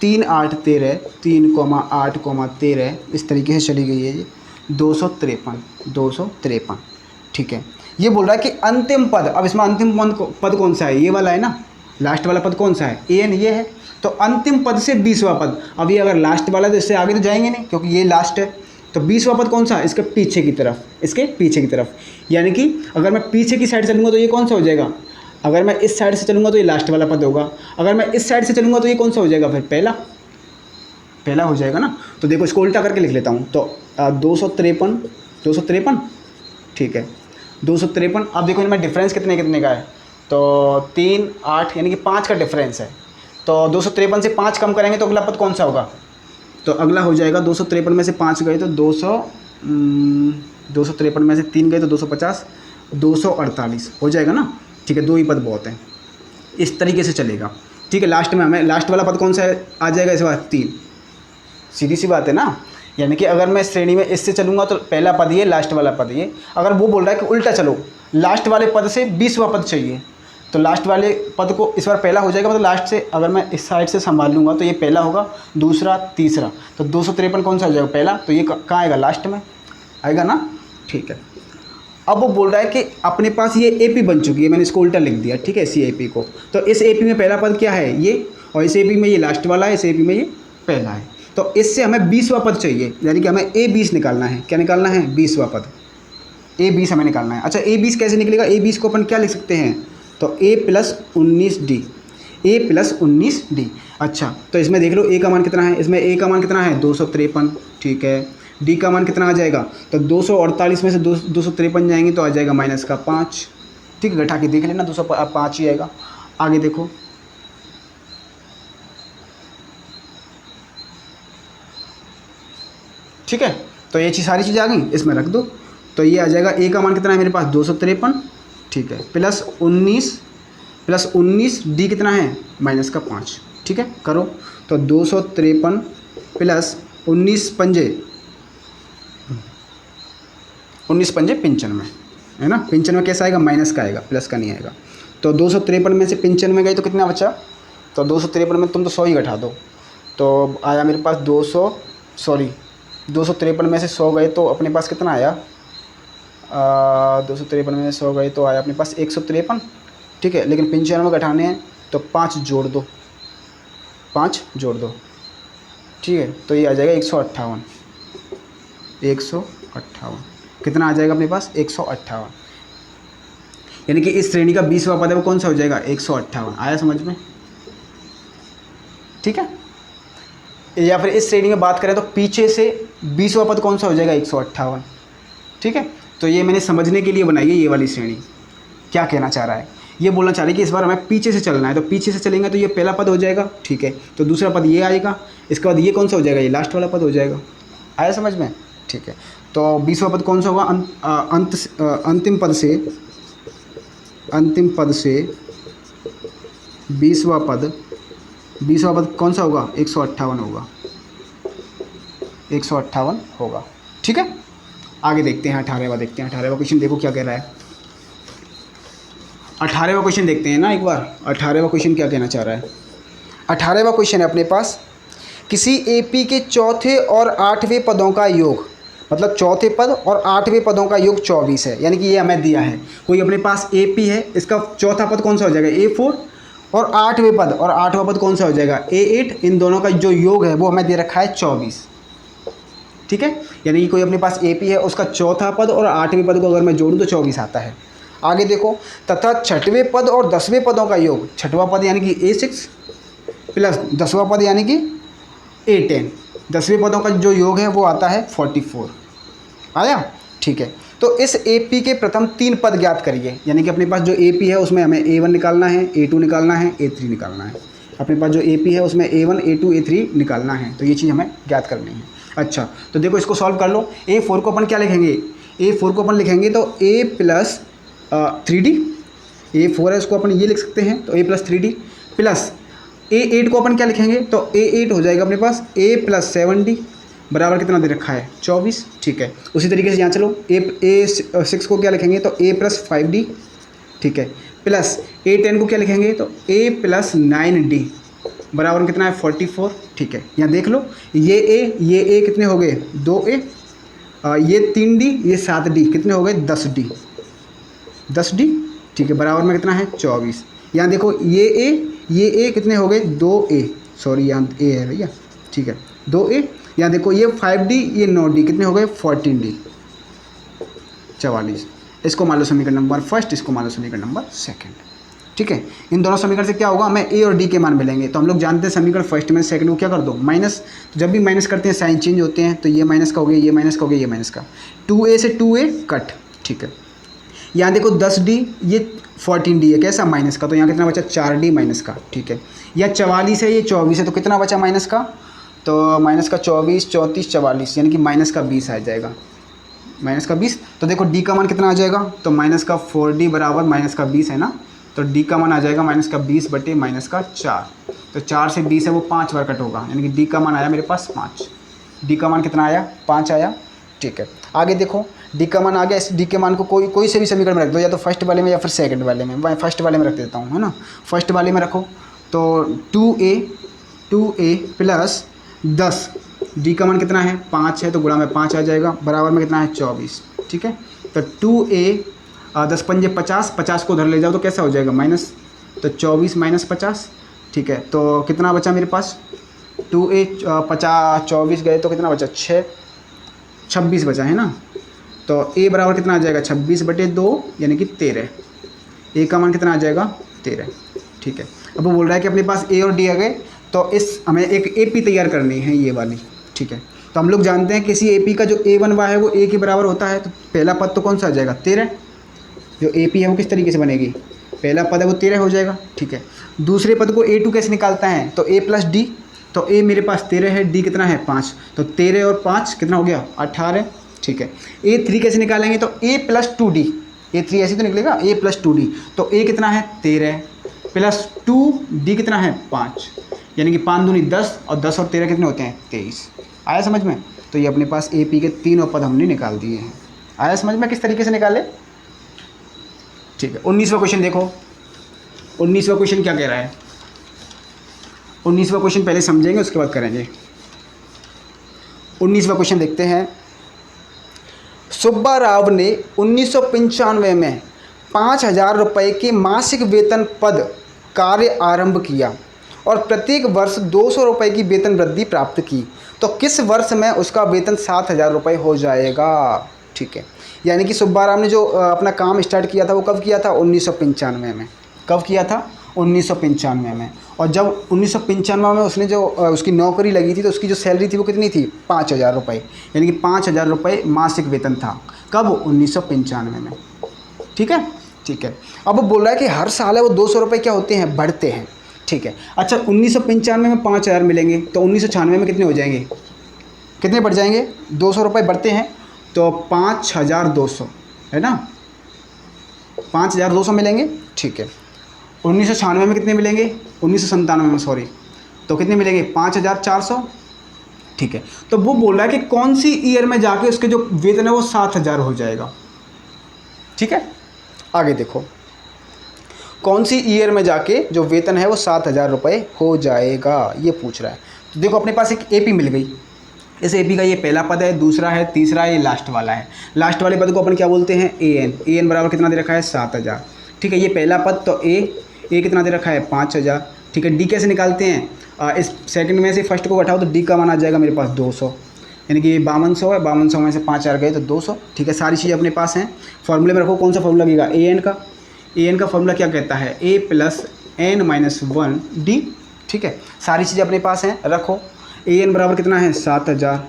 3, 8, 13, 3, 8, 13, इस तरीके से चली गई है ये 253, ठीक है। ये बोल रहा है कि अंतिम पद, अब इसमें अंतिम पद कौन सा है, ये वाला है ना, लास्ट वाला पद कौन सा है AN, ये है। तो अंतिम पद से 20वां पद, अब ये अगर लास्ट वाला है तो इससे आगे तो जाएंगे नहीं क्योंकि ये लास्ट है। तो 20वां पद कौन सा, इसके पीछे की तरफ, इसके पीछे की तरफ, यानी कि अगर मैं पीछे की साइड चलूँगा तो ये कौन सा हो जाएगा, अगर मैं इस साइड से चलूँगा तो ये लास्ट वाला पद होगा, अगर मैं इस साइड से चलूँगा तो ये कौन सा हो जाएगा, फिर पहला हो जाएगा ना। तो देखो इसको उल्टा करके लिख लेता हूँ। तो 253, ठीक है 253। अब देखो इनमें डिफरेंस कितने कितने का है, तो 3, 8 यानी कि 5 का डिफरेंस है। तो 253 से 5 कम करेंगे तो अगला पद कौन सा होगा, तो अगला हो जाएगा 253 में से 5 गए तो 253 में से 3 गए तो 250, 248 हो जाएगा ना, ठीक है। 2 ही पद बहुत हैं, इस तरीके से चलेगा, ठीक है। लास्ट में हमें लास्ट वाला पद कौन सा है, आ जाएगा इस बार 3, सीधी सी बात है ना। यानी कि अगर मैं श्रेणी में इससे चलूँगा तो पहला पद ये, लास्ट वाला पद ये। अगर वो बोल रहा है कि उल्टा चलो, लास्ट वाले पद से 20वां पद चाहिए, तो लास्ट वाले पद को इस बार पहला हो जाएगा, मतलब लास्ट से अगर मैं इस साइड से संभाल लूँगा तो ये पहला होगा, दूसरा, तीसरा। तो 253 कौन सा हो जाएगा पहला, तो ये कहाँ आएगा, लास्ट में आएगा ना, ठीक है। अब वो बोल रहा है कि अपने पास ये AP बन चुकी है, मैंने इसको उल्टा लिख दिया, ठीक है, इसी AP को। तो इस AP में पहला पद क्या है ये, और इस AP में ये लास्ट वाला है, इस AP में ये पहला है। तो इससे हमें 20वां पद चाहिए, यानी कि हमें A20 निकालना है। क्या निकालना है, 20वां पद, A20 हमें निकालना है। अच्छा A20 कैसे निकलेगा, A20 को अपन क्या लिख सकते हैं, तो A + 19D, A + 19D। अच्छा तो इसमें देख लो A का मान कितना है, इसमें A का मान कितना है 253, ठीक है। D का मान कितना आ जाएगा, तो 248 में से 253 जाएंगे तो आ जाएगा -5, ठीक है। घटा के देख लेना, 205 ही आएगा। आगे देखो ठीक है। तो ये सारी चीज़ें आ गई, इसमें रख दो। तो ये आ जाएगा A का मान कितना है मेरे पास 253, ठीक है, +19 D कितना है -5, ठीक है। करो तो 253 + 19 पंजे 95 है ना। 95 कैसा आएगा, माइनस का आएगा, प्लस का नहीं आएगा। तो 253 में से 95 गई तो कितना बचा, तो 253 में तुम तो 100 ही घटा दो, तो आया मेरे पास 253 में से 100 गए तो अपने पास कितना आया, 253 में से 100 गए तो आया अपने पास 153, ठीक है। लेकिन 95 घटाने हैं तो 5 जोड़ दो, ठीक है। तो ये आ जाएगा 158, कितना आ जाएगा अपने पास 158, यानी कि इस श्रेणी का 20वां पद है वो कौन सा हो जाएगा 158। आया समझ में, ठीक है। या फिर इस श्रेणी में बात करें तो पीछे से 20वां पद कौन सा हो जाएगा, 158। ठीक है, तो ये मैंने समझने के लिए बनाई है ये वाली श्रेणी। क्या कहना चाह रहा है, ये बोलना चाह रही है कि इस बार हमें पीछे से चलना है, तो पीछे से चलेंगे तो ये पहला पद हो जाएगा, ठीक है। तो दूसरा पद ये आएगा, इसके बाद ये कौन सा हो जाएगा, ये लास्ट वाला पद हो जाएगा। आया समझ में, ठीक है। तो 20वां पद कौन सा होगा, अंतिम पद से 20वां पद कौन सा होगा, 158 होगा, 158 होगा। ठीक है, आगे देखते हैं 18वां देखते हैं। 18वां क्वेश्चन देखो क्या कह रहा है। 18वां क्वेश्चन देखते हैं ना एक बार। 18वां क्वेश्चन क्या कहना चाह रहा है। 18वां क्वेश्चन है अपने पास, किसी एपी के चौथे और 8वें पदों का योग, मतलब चौथे पद और 8वें पदों का योग 24 है। यानी कि ये हमें दिया है, कोई अपने पास एपी है, इसका चौथा पद कौन सा हो जाएगा, A4, और 8वें पद और 8वां पद कौन सा हो जाएगा, A8। इन दोनों का जो योग है वो हमें दे रखा है 24। ठीक है, यानी कि कोई अपने पास एपी है, उसका चौथा पद और 8वें पद को अगर मैं जोड़ूँ तो 24 आता है। आगे देखो, तथा 6वें पद और 10वें पदों का योग, 6वां पद यानी कि A6 प्लस 10वां पद यानी कि A10, 10वें पदों का जो योग है वो आता है 44। आया, ठीक है। तो इस AP के प्रथम 3 पद ज्ञात करिए। यानी कि अपने पास जो AP है उसमें हमें A1 निकालना है, A2 निकालना है, A3 निकालना है। अपने पास जो AP है उसमें A1, A2, A3 निकालना है, तो ये चीज़ हमें ज्ञात करनी है। अच्छा, तो देखो इसको सॉल्व कर लो। A4 को अपन क्या लिखेंगे, A4 को अपन लिखेंगे तो A प्लस 3D, A4 है उसको अपन ये लिख सकते हैं, तो A plus 3D, plus A8 को अपन क्या लिखेंगे, तो A8 हो जाएगा अपने पास A प्लस 7D बराबर कितना दे रखा है, 24। ठीक है, उसी तरीके से यहाँ चलो, A6 को क्या लिखेंगे, तो A प्लस 5D, ठीक है, प्लस A10 को क्या लिखेंगे, तो A प्लस 9D बराबर कितना है, 44। ठीक है, यहाँ देख लो, ये A कितने हो गए, 2A, ये 3D, ये 7D, कितने हो गए, 10D। ठीक है, बराबर में कितना है, 24। यहाँ देखो, ये A कितने हो गए, 2A, सॉरी यहाँ A है भैया, ठीक है, 2A। यहाँ देखो, ये 5D, ये 9D, कितने हो गए, 14D, 44। इसको मान लो समीकरण नंबर फर्स्ट, इसको मान लो समीकरण नंबर सेकंड। ठीक है, इन दोनों समीकरण से क्या होगा, हमें A और D के मान मिलेंगे। तो हम लोग जानते हैं समीकरण फर्स्ट में सेकंड को क्या कर दो, माइनस। तो जब भी माइनस करते हैं साइन चेंज होते हैं, तो ये माइनस का हो गया, ये माइनस का हो गया, ये माइनस का, 2A से 2A कट। ठीक है, यहाँ देखो 10D, ये 14D है, कैसा, माइनस का, तो यहाँ कितना बचा, 4D माइनस का। ठीक है, यह 44 है, ये 24 है, तो कितना बचा माइनस का, तो माइनस का 24, 34, 44, यानी कि माइनस का 20 आ जाएगा, माइनस का 20। तो देखो D का मान कितना आ जाएगा, तो माइनस का 4D बराबर माइनस का 20 है ना, तो D का मान आ जाएगा माइनस का 20 बटे माइनस का 4। तो 4 से 20 है वो 5 बार कट होगा, यानी कि D का मान आया मेरे पास 5। D का मान कितना आया, 5 आया। ठीक है, आगे देखो, D का मान आ गया। इस D के मान को कोई से भी समीकरण में रख दो, या तो फर्स्ट वाले में या फिर सेकंड वाले में। मैं फर्स्ट वाले में रख देता हूँ, है ना, फर्स्ट वाले में रखो। तो 2A प्लस 10, D का मान कितना है, 5 है, तो गुणा में 5 आ जाएगा, बराबर में कितना है, 24। ठीक है, तो 2A 10 पंजे 50, 50 को उधर ले जाओ तो कैसा हो जाएगा, माइनस, तो 24 माइनस 50। ठीक है, तो कितना बचा मेरे पास, 2A 50, 24 गए तो कितना बचा, 26 बचा, है ना। तो A बराबर कितना आ जाएगा, 26 बटे 2, यानी कि 13। A का मान कितना आ जाएगा, 13। ठीक है, अब वो बोल रहा है कि अपने पास A और D आ गए, तो इस हमें एक AP तैयार करनी है, ये वाली। ठीक है, तो हम लोग जानते हैं किसी AP का जो A1 है वो A के बराबर होता है, तो पहला पद तो कौन सा आ जाएगा, 13। जो AP है वो किस तरीके से बनेगी, पहला पद है वो 13 हो जाएगा। ठीक है, दूसरे पद को A2 कैसे निकालता है, तो A प्लस D, तो A मेरे पास 13 है, D कितना है, 5, तो 13 और 5 कितना हो गया, 18। ठीक है, A3 कैसे निकालेंगे, तो A प्लस 2D, A3 ऐसे तो निकलेगा, A प्लस 2D, तो A कितना है, 13 प्लस 2D कितना है, 5, यानी कि 5 दूनी 10, और 10 और 13 कितने होते हैं, 23। आया समझ में। तो ये अपने पास AP के तीनों पद हमने निकाल दिए हैं। आया समझ में किस तरीके से निकाले। ठीक है, 19वां क्वेश्चन देखो। 19वां क्वेश्चन क्या कह रहा है, 19वां क्वेश्चन पहले समझेंगे उसके बाद करेंगे। 19वां क्वेश्चन देखते हैं। सुब्बा राव ने 1995 में 5,000 रुपये के मासिक वेतन पद कार्य आरंभ किया और प्रत्येक वर्ष 200 रुपये की वेतन वृद्धि प्राप्त की, तो किस वर्ष में उसका वेतन 7,000 रुपये हो जाएगा। ठीक है, यानी कि सुब्बा राव ने जो अपना काम स्टार्ट किया था वो कब किया था, 1995 में। कब किया था, 1995 में। और जब 1995 में उसने जो उसकी नौकरी लगी थी तो उसकी जो सैलरी थी वो कितनी थी? 5,000 रुपये, यानी कि 5,000 रुपये मासिक वेतन था। कब? 1995 में। ठीक है, ठीक है। अब वो बोल रहा है कि हर साल है वो 200 रुपये क्या होते हैं? बढ़ते हैं। ठीक है, अच्छा 1995 में 5,000 मिलेंगे तो 1996 में कितने हो जाएंगे? कितने बढ़ जाएंगे? 200 रुपये बढ़ते हैं तो 5,200 है ना, 5,200 मिलेंगे। ठीक है, 1996 में कितने मिलेंगे? 1997 में सॉरी, तो कितने मिलेंगे? 5,400। ठीक है, तो वो बोल रहा है कि कौन सी ईयर में जाके उसके जो वेतन है वो 7,000 हो जाएगा। ठीक है, आगे देखो, कौन सी ईयर में जाके जो वेतन है वो 7,000 रुपये हो जाएगा, ये पूछ रहा है। तो देखो अपने पास एक एपी मिल गई। इस एपी का ये पहला पद है, दूसरा है, तीसरा है, ये लास्ट वाला है। लास्ट वाले पद को अपन क्या बोलते हैं? एन। एन बराबर कितना दे रखा है? 7,000। ठीक है, ये पहला पद तो ए कितना दे रखा है? 5,000। ठीक है, डी कैसे निकालते हैं? इस सेकंड में से फर्स्ट को हटाओ तो डी का मान आ जाएगा मेरे पास 200, यानी कि 5200 है, 5200 में से 5,000 गए तो 200। ठीक है, सारी चीज़ें अपने पास हैं। फॉर्मूले में रखो, कौन सा फॉर्मूला लगेगा? ए एन का। ए एन का फॉर्मूला क्या कहता है? ए प्लस एन माइनस 1 डी। ठीक है, सारी चीज़ें अपने पास हैं, रखो। ए एन बराबर कितना है? 7,000।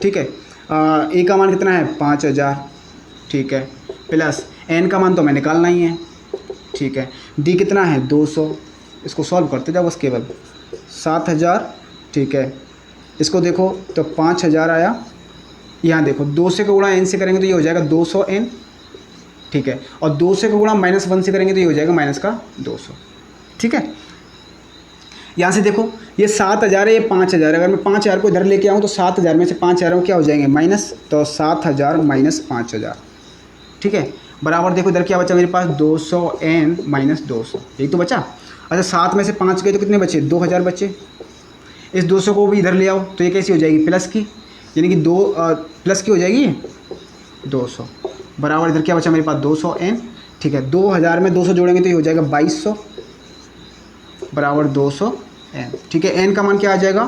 ठीक है, ए का मान कितना है? 5,000। ठीक है, प्लस एन का मान तो मैं निकालना ही है। ठीक है, डी कितना है? 200। इसको सॉल्व करते जाओ बस केवल। 7,000। ठीक है, इसको देखो तो 5,000 आया। यहाँ देखो 2 से को गुणा एन से करेंगे तो ये हो जाएगा 200 एन। ठीक है, और 2 से को गुणा -1 से करेंगे तो ये हो जाएगा माइनस का 200। ठीक है, यहाँ से देखो ये 7,000 है, ये 5,000 है। अगर मैं 5,000 को इधर लेके आऊँ तो 7,000 में से 5,000 क्या हो जाएंगे? माइनस, तो 7,000 माइनस 5,000। ठीक है, बराबर देखो इधर क्या बचा मेरे पास? 200 एन माइनस 200, यही तो बचा। अच्छा 7 में से 5 गए तो कितने बचे? 2,000 बचे। इस 200 को भी इधर ले आओ तो ये कैसी हो जाएगी? प्लस की, यानी कि प्लस की हो जाएगी 200। बराबर इधर क्या बचा मेरे पास? 200 एन। ठीक है, 2,000 में 200 जोड़ेंगे तो ये हो जाएगा 2,200 बराबर 200 एन। ठीक है, एन का मान क्या आ जाएगा?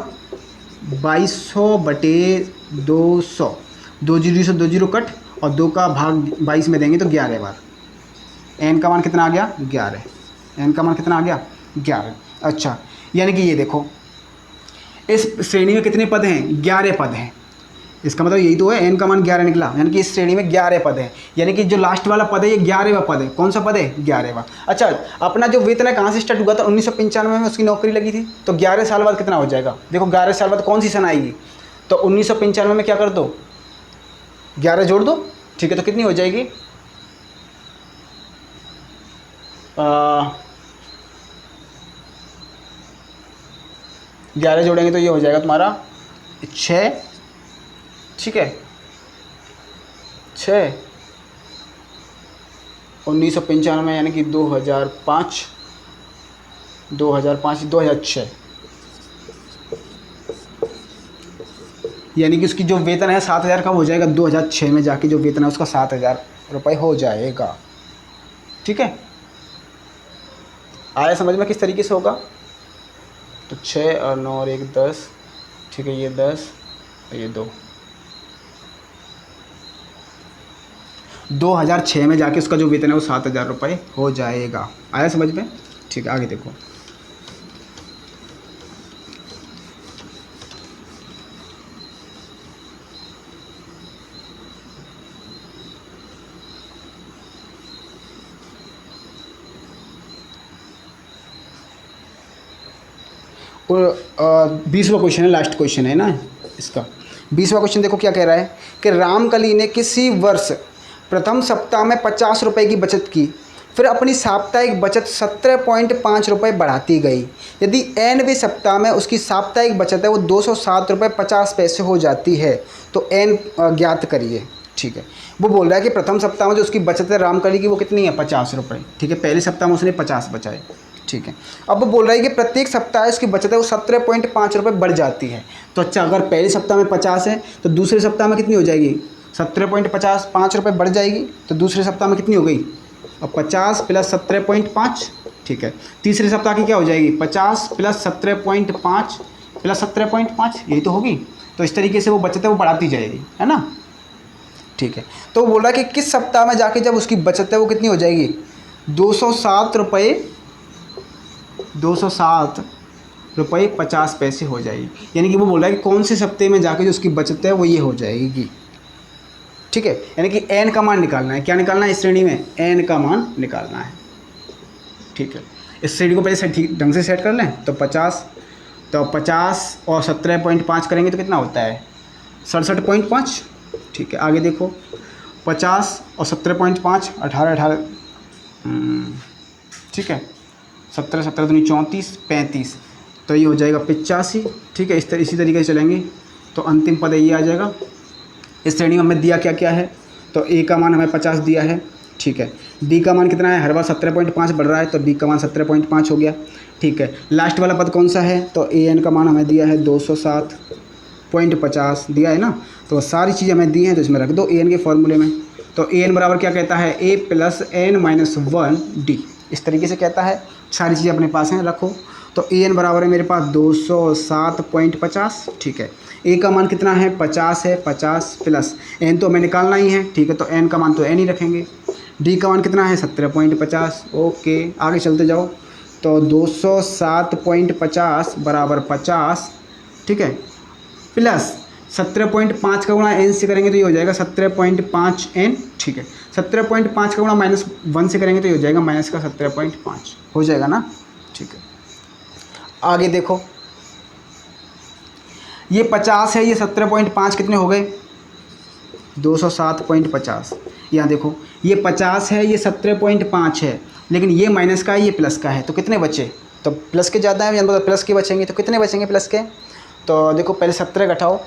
2,200 बटे 200। 2 जीरो से 2 जीरो कट और 2 का भाग 22 में देंगे तो 11 बार। एन का मान कितना आ गया? 11। एन का मान कितना आ गया? 11। अच्छा, यानी कि ये देखो इस श्रेणी में कितने पद हैं? 11 पद हैं। इसका मतलब यही तो है, एन का मान 11 निकला, यानी कि इस श्रेणी में 11 पद है। यानी कि जो लास्ट वाला पद है ये 11वां पद है। कौन सा पद है? 11वां। अच्छा, अपना जो वेतन है कहाँ से स्टार्ट हुआ था? 1995 में उसकी नौकरी लगी थी, तो 11 साल बाद कितना हो जाएगा? देखो 11 साल बाद कौन सी सन आएगी? तो 1995 में क्या कर दो? 11 जोड़ दो। ठीक है, तो कितनी हो जाएगी? 11 जोड़ेंगे तो ये हो जाएगा तुम्हारा 6। ठीक है, 6 1995 यानी कि 2005 2006, यानी कि उसकी जो वेतन है 7,000 कब हो जाएगा? 2006 में जाके जो वेतन है उसका 7,000 रुपये हो जाएगा। ठीक है, आया समझ में किस तरीके से होगा? तो 6 और 9 और 1 10। ठीक है, ये 10 और ये 2। 2006 में जाके उसका जो वेतन है वो 7,000 रुपये हो जाएगा। आया समझ में? ठीक है, आगे देखो। और 20वां क्वेश्चन है, लास्ट क्वेश्चन है ना इसका। 20वां क्वेश्चन देखो क्या कह रहा है कि रामकली ने किसी वर्ष प्रथम सप्ताह में 50 रुपये की बचत की, फिर अपनी साप्ताहिक बचत 17.5 रुपये बढ़ाती गई। यदि एनवें सप्ताह में उसकी साप्ताहिक बचत है वो 207 रुपये 50 पैसे हो जाती है, तो एन ज्ञात करिए। ठीक है, वो बोल रहा है कि प्रथम सप्ताह में जो उसकी बचत है रामकली की वो कितनी है? 50 रुपये। ठीक है, पहले सप्ताह में उसने 50 बचाए। ठीक है, अब वो बोल रहा है कि प्रत्येक सप्ताह उसकी बचत है वो 17.5 रुपये बढ़ जाती है। तो अच्छा, अगर पहले सप्ताह में 50 है तो दूसरे सप्ताह में कितनी हो जाएगी? 17.5 रुपये बढ़ जाएगी। तो दूसरे सप्ताह में कितनी हो गई? अब 50 प्लस 17.5। ठीक है, तीसरे सप्ताह की क्या हो जाएगी? 50 प्लस 17.5 प्लस 17.5, यही तो होगी। तो इस तरीके से वो बचत है वो बढ़ाती जाएगी, है ना। ठीक है, तो वो बोल रहा है कि किस सप्ताह में जाके जब उसकी बचत है वो कितनी हो जाएगी? 207 रुपये ₹207.50 हो जाएगी। यानी कि वो बोल रहा है कि कौन से सप्ते में जाके जो उसकी बचत है वो ये हो जाएगी। ठीक है, यानी कि एन का मान निकालना है। क्या निकालना है इस श्रेणी में? एन का मान निकालना है। ठीक है, इस श्रेणी को पहले ठीक ढंग से सेट कर लें। तो 50 और 17.5 करेंगे तो कितना होता है? 67.5। ठीक है, आगे देखो 50 और 17.5 18 ठीक है, 17 17 दूनी 34 35, तो ये हो जाएगा 85। ठीक है, इसी तरीके से चलेंगे तो अंतिम पद ये आ जाएगा। इस श्रेणी में हमें दिया क्या क्या है? तो ए का मान हमें 50 दिया है। ठीक है, डी का मान कितना है? हर बार 17.5 बढ़ रहा है तो डी का मान 17.5 हो गया। ठीक है, लास्ट वाला पद कौन सा है? तो ए एन का मान हमें दिया है 207.50 दिया है ना। तो सारी चीज़ें हमें दी हैं तो इसमें रख दो ए एन के फॉर्मूले में। तो ए एन बराबर क्या कहता है? ए प्लस एन माइनस 1 डी, इस तरीके से कहता है। सारी चीज़ें अपने पास हैं, रखो। तो ए एन बराबर है मेरे पास 207.50। ठीक है, ए का मान कितना है? 50 है। 50 प्लस एन तो हमें निकालना ही है। ठीक है, तो एन का मान तो एन ही रखेंगे। डी का मान कितना है? 17.50। ओके, आगे चलते जाओ। तो 207.50 बराबर 50। ठीक है, प्लस 17.5 का गुणा एन से करेंगे तो ये हो जाएगा 17.5 एन। ठीक है, 17.5 का गुणा -1 से करेंगे तो ये हो जाएगा माइनस का 17.5 हो जाएगा ना। ठीक है, आगे देखो ये 50 है, ये 17.5 कितने हो गए? 207.50। यहाँ देखो ये 50 है, ये 17.5 है, लेकिन ये माइनस का है, ये प्लस का है, तो कितने बचे? तो प्लस के ज़्यादा है, यानी मतलब प्लस के बचेंगे। तो कितने बचेंगे प्लस के? तो देखो पहले 17 घटाओ,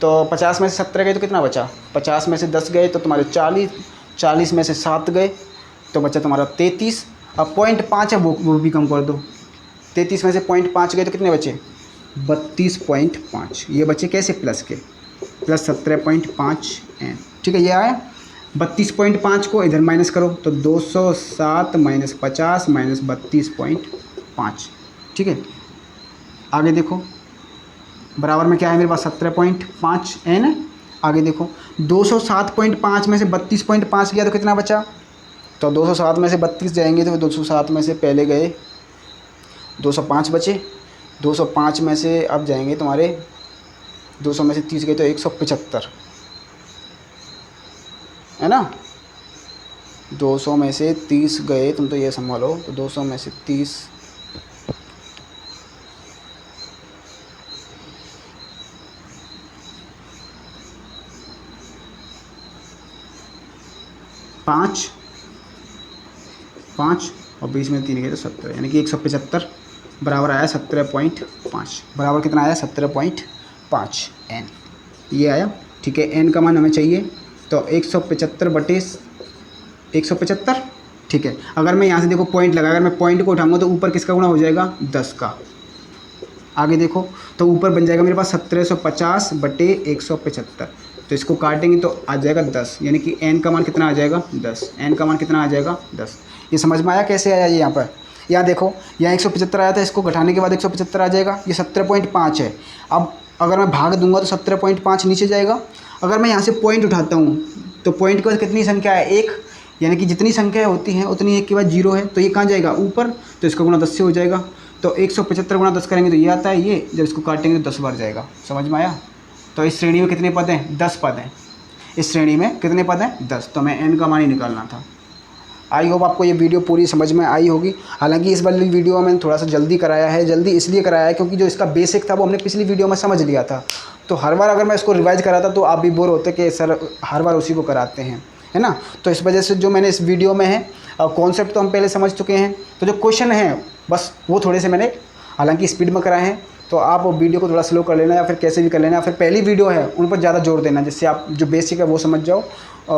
तो 50 में से 17 गए तो कितना बचा? 50 में से 10 गए तो तुम्हारे 40, 40 में से 7 गए तो बचा तुम्हारा 33। अब 0.5 है वो भी कम कर दो। 33 में से 0.5 गए तो कितने बचे? 32.5। ये बचे कैसे? प्लस के, प्लस 17.5 एन। ठीक है, ये आया। 32.5 को इधर माइनस करो तो 207 माइनस 50 माइनस 32.5। ठीक है, आगे देखो बराबर में क्या है मेरे पास? 17.5 एन है। आगे देखो 207.5 में से 32.5 गया तो कितना बचा? तो 207 में से 32 जाएंगे तो 207 में से पहले गए 205 बचे। 205 में से अब जाएंगे तुम्हारे 200 में से 30 गए तो 175 है ना। 200 में से 30 गए, तुम तो ये संभालो। तो 200 में से 30 5 और 20 में 3 गए तो 70, यानी कि 175 बराबर आया 17.5। बराबर कितना आया? 17.5 एन, ये आया। ठीक है, एन का मान हमें चाहिए तो 175 बटे 175। ठीक है, अगर मैं यहाँ से देखो पॉइंट लगा, अगर मैं पॉइंट को उठाऊंगा तो ऊपर किसका गुणा हो जाएगा? 10 का। आगे देखो तो ऊपर बन जाएगा मेरे पास 1750 बटे 175, तो इसको काटेंगे तो आ जाएगा 10, यानी कि एन का मान कितना आ जाएगा? 10। एन का मान कितना आ जाएगा? 10। ये समझ में आया कैसे आया? ये यहाँ पर, यहाँ देखो यहाँ 175 आया था, इसको घटाने के बाद 175 आ जाएगा। ये 17.5 है। अब अगर मैं भाग दूंगा तो 17.5 नीचे जाएगा। अगर मैं यहाँ से पॉइंट उठाता हूँ तो पॉइंट के बाद कितनी संख्या है? 1, यानी कि जितनी संख्या होती हैं उतनी 1 के बाद 0 है, तो ये कहाँ जाएगा? ऊपर, तो इसका गुणा 10 से हो जाएगा। तो 175 गुणा 10 करेंगे तो ये आता है, ये जब इसको काटेंगे तो 10 बार जाएगा। समझ में आया? तो इस श्रेणी में कितने पद हैं? 10 पद हैं। इस श्रेणी में कितने पद हैं? 10। तो हमें एन का मान ही निकालना था। आई होप आपको ये वीडियो पूरी समझ में आई होगी। हालांकि इस वाली वीडियो में मैंने थोड़ा सा जल्दी कराया है। जल्दी इसलिए कराया है क्योंकि जो इसका बेसिक था वो हमने पिछली वीडियो में समझ लिया था। तो हर बार अगर मैं इसको रिवाइज कराता तो आप भी बोर होते कि सर हर बार उसी को कराते हैं, है ना। तो इस वजह से जो मैंने इस वीडियो में है, कॉन्सेप्ट तो हम पहले समझ चुके हैं, तो जो क्वेश्चन हैं बस वो थोड़े से मैंने हालांकि स्पीड में कराए हैं। तो आप वो वीडियो को थोड़ा स्लो कर लेना या फिर कैसे भी कर लेना, या फिर पहली वीडियो है उन पर ज़्यादा जोर देना, जिससे आप जो बेसिक है वो समझ जाओ।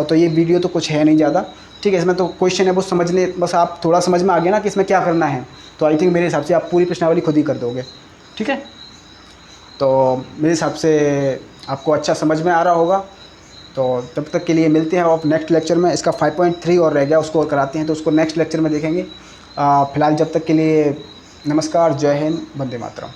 तो ये वीडियो तो कुछ है नहीं ज़्यादा, ठीक है। इसमें तो क्वेश्चन है वो समझने, बस आप थोड़ा समझ में आ गया ना कि इसमें क्या करना है, तो आई थिंक मेरे हिसाब से आप पूरी प्रश्नावली खुद ही कर दोगे, ठीक है। तो मेरे हिसाब से आपको अच्छा समझ में आ रहा होगा। तो तब तक के लिए मिलते हैं आप नेक्स्ट लेक्चर में। इसका 5.3 और रह गया, उसको और कराते हैं, तो उसको नेक्स्ट लेक्चर में देखेंगे। फ़िलहाल जब तक के लिए नमस्कार, जय हिंद, वंदे मातरम।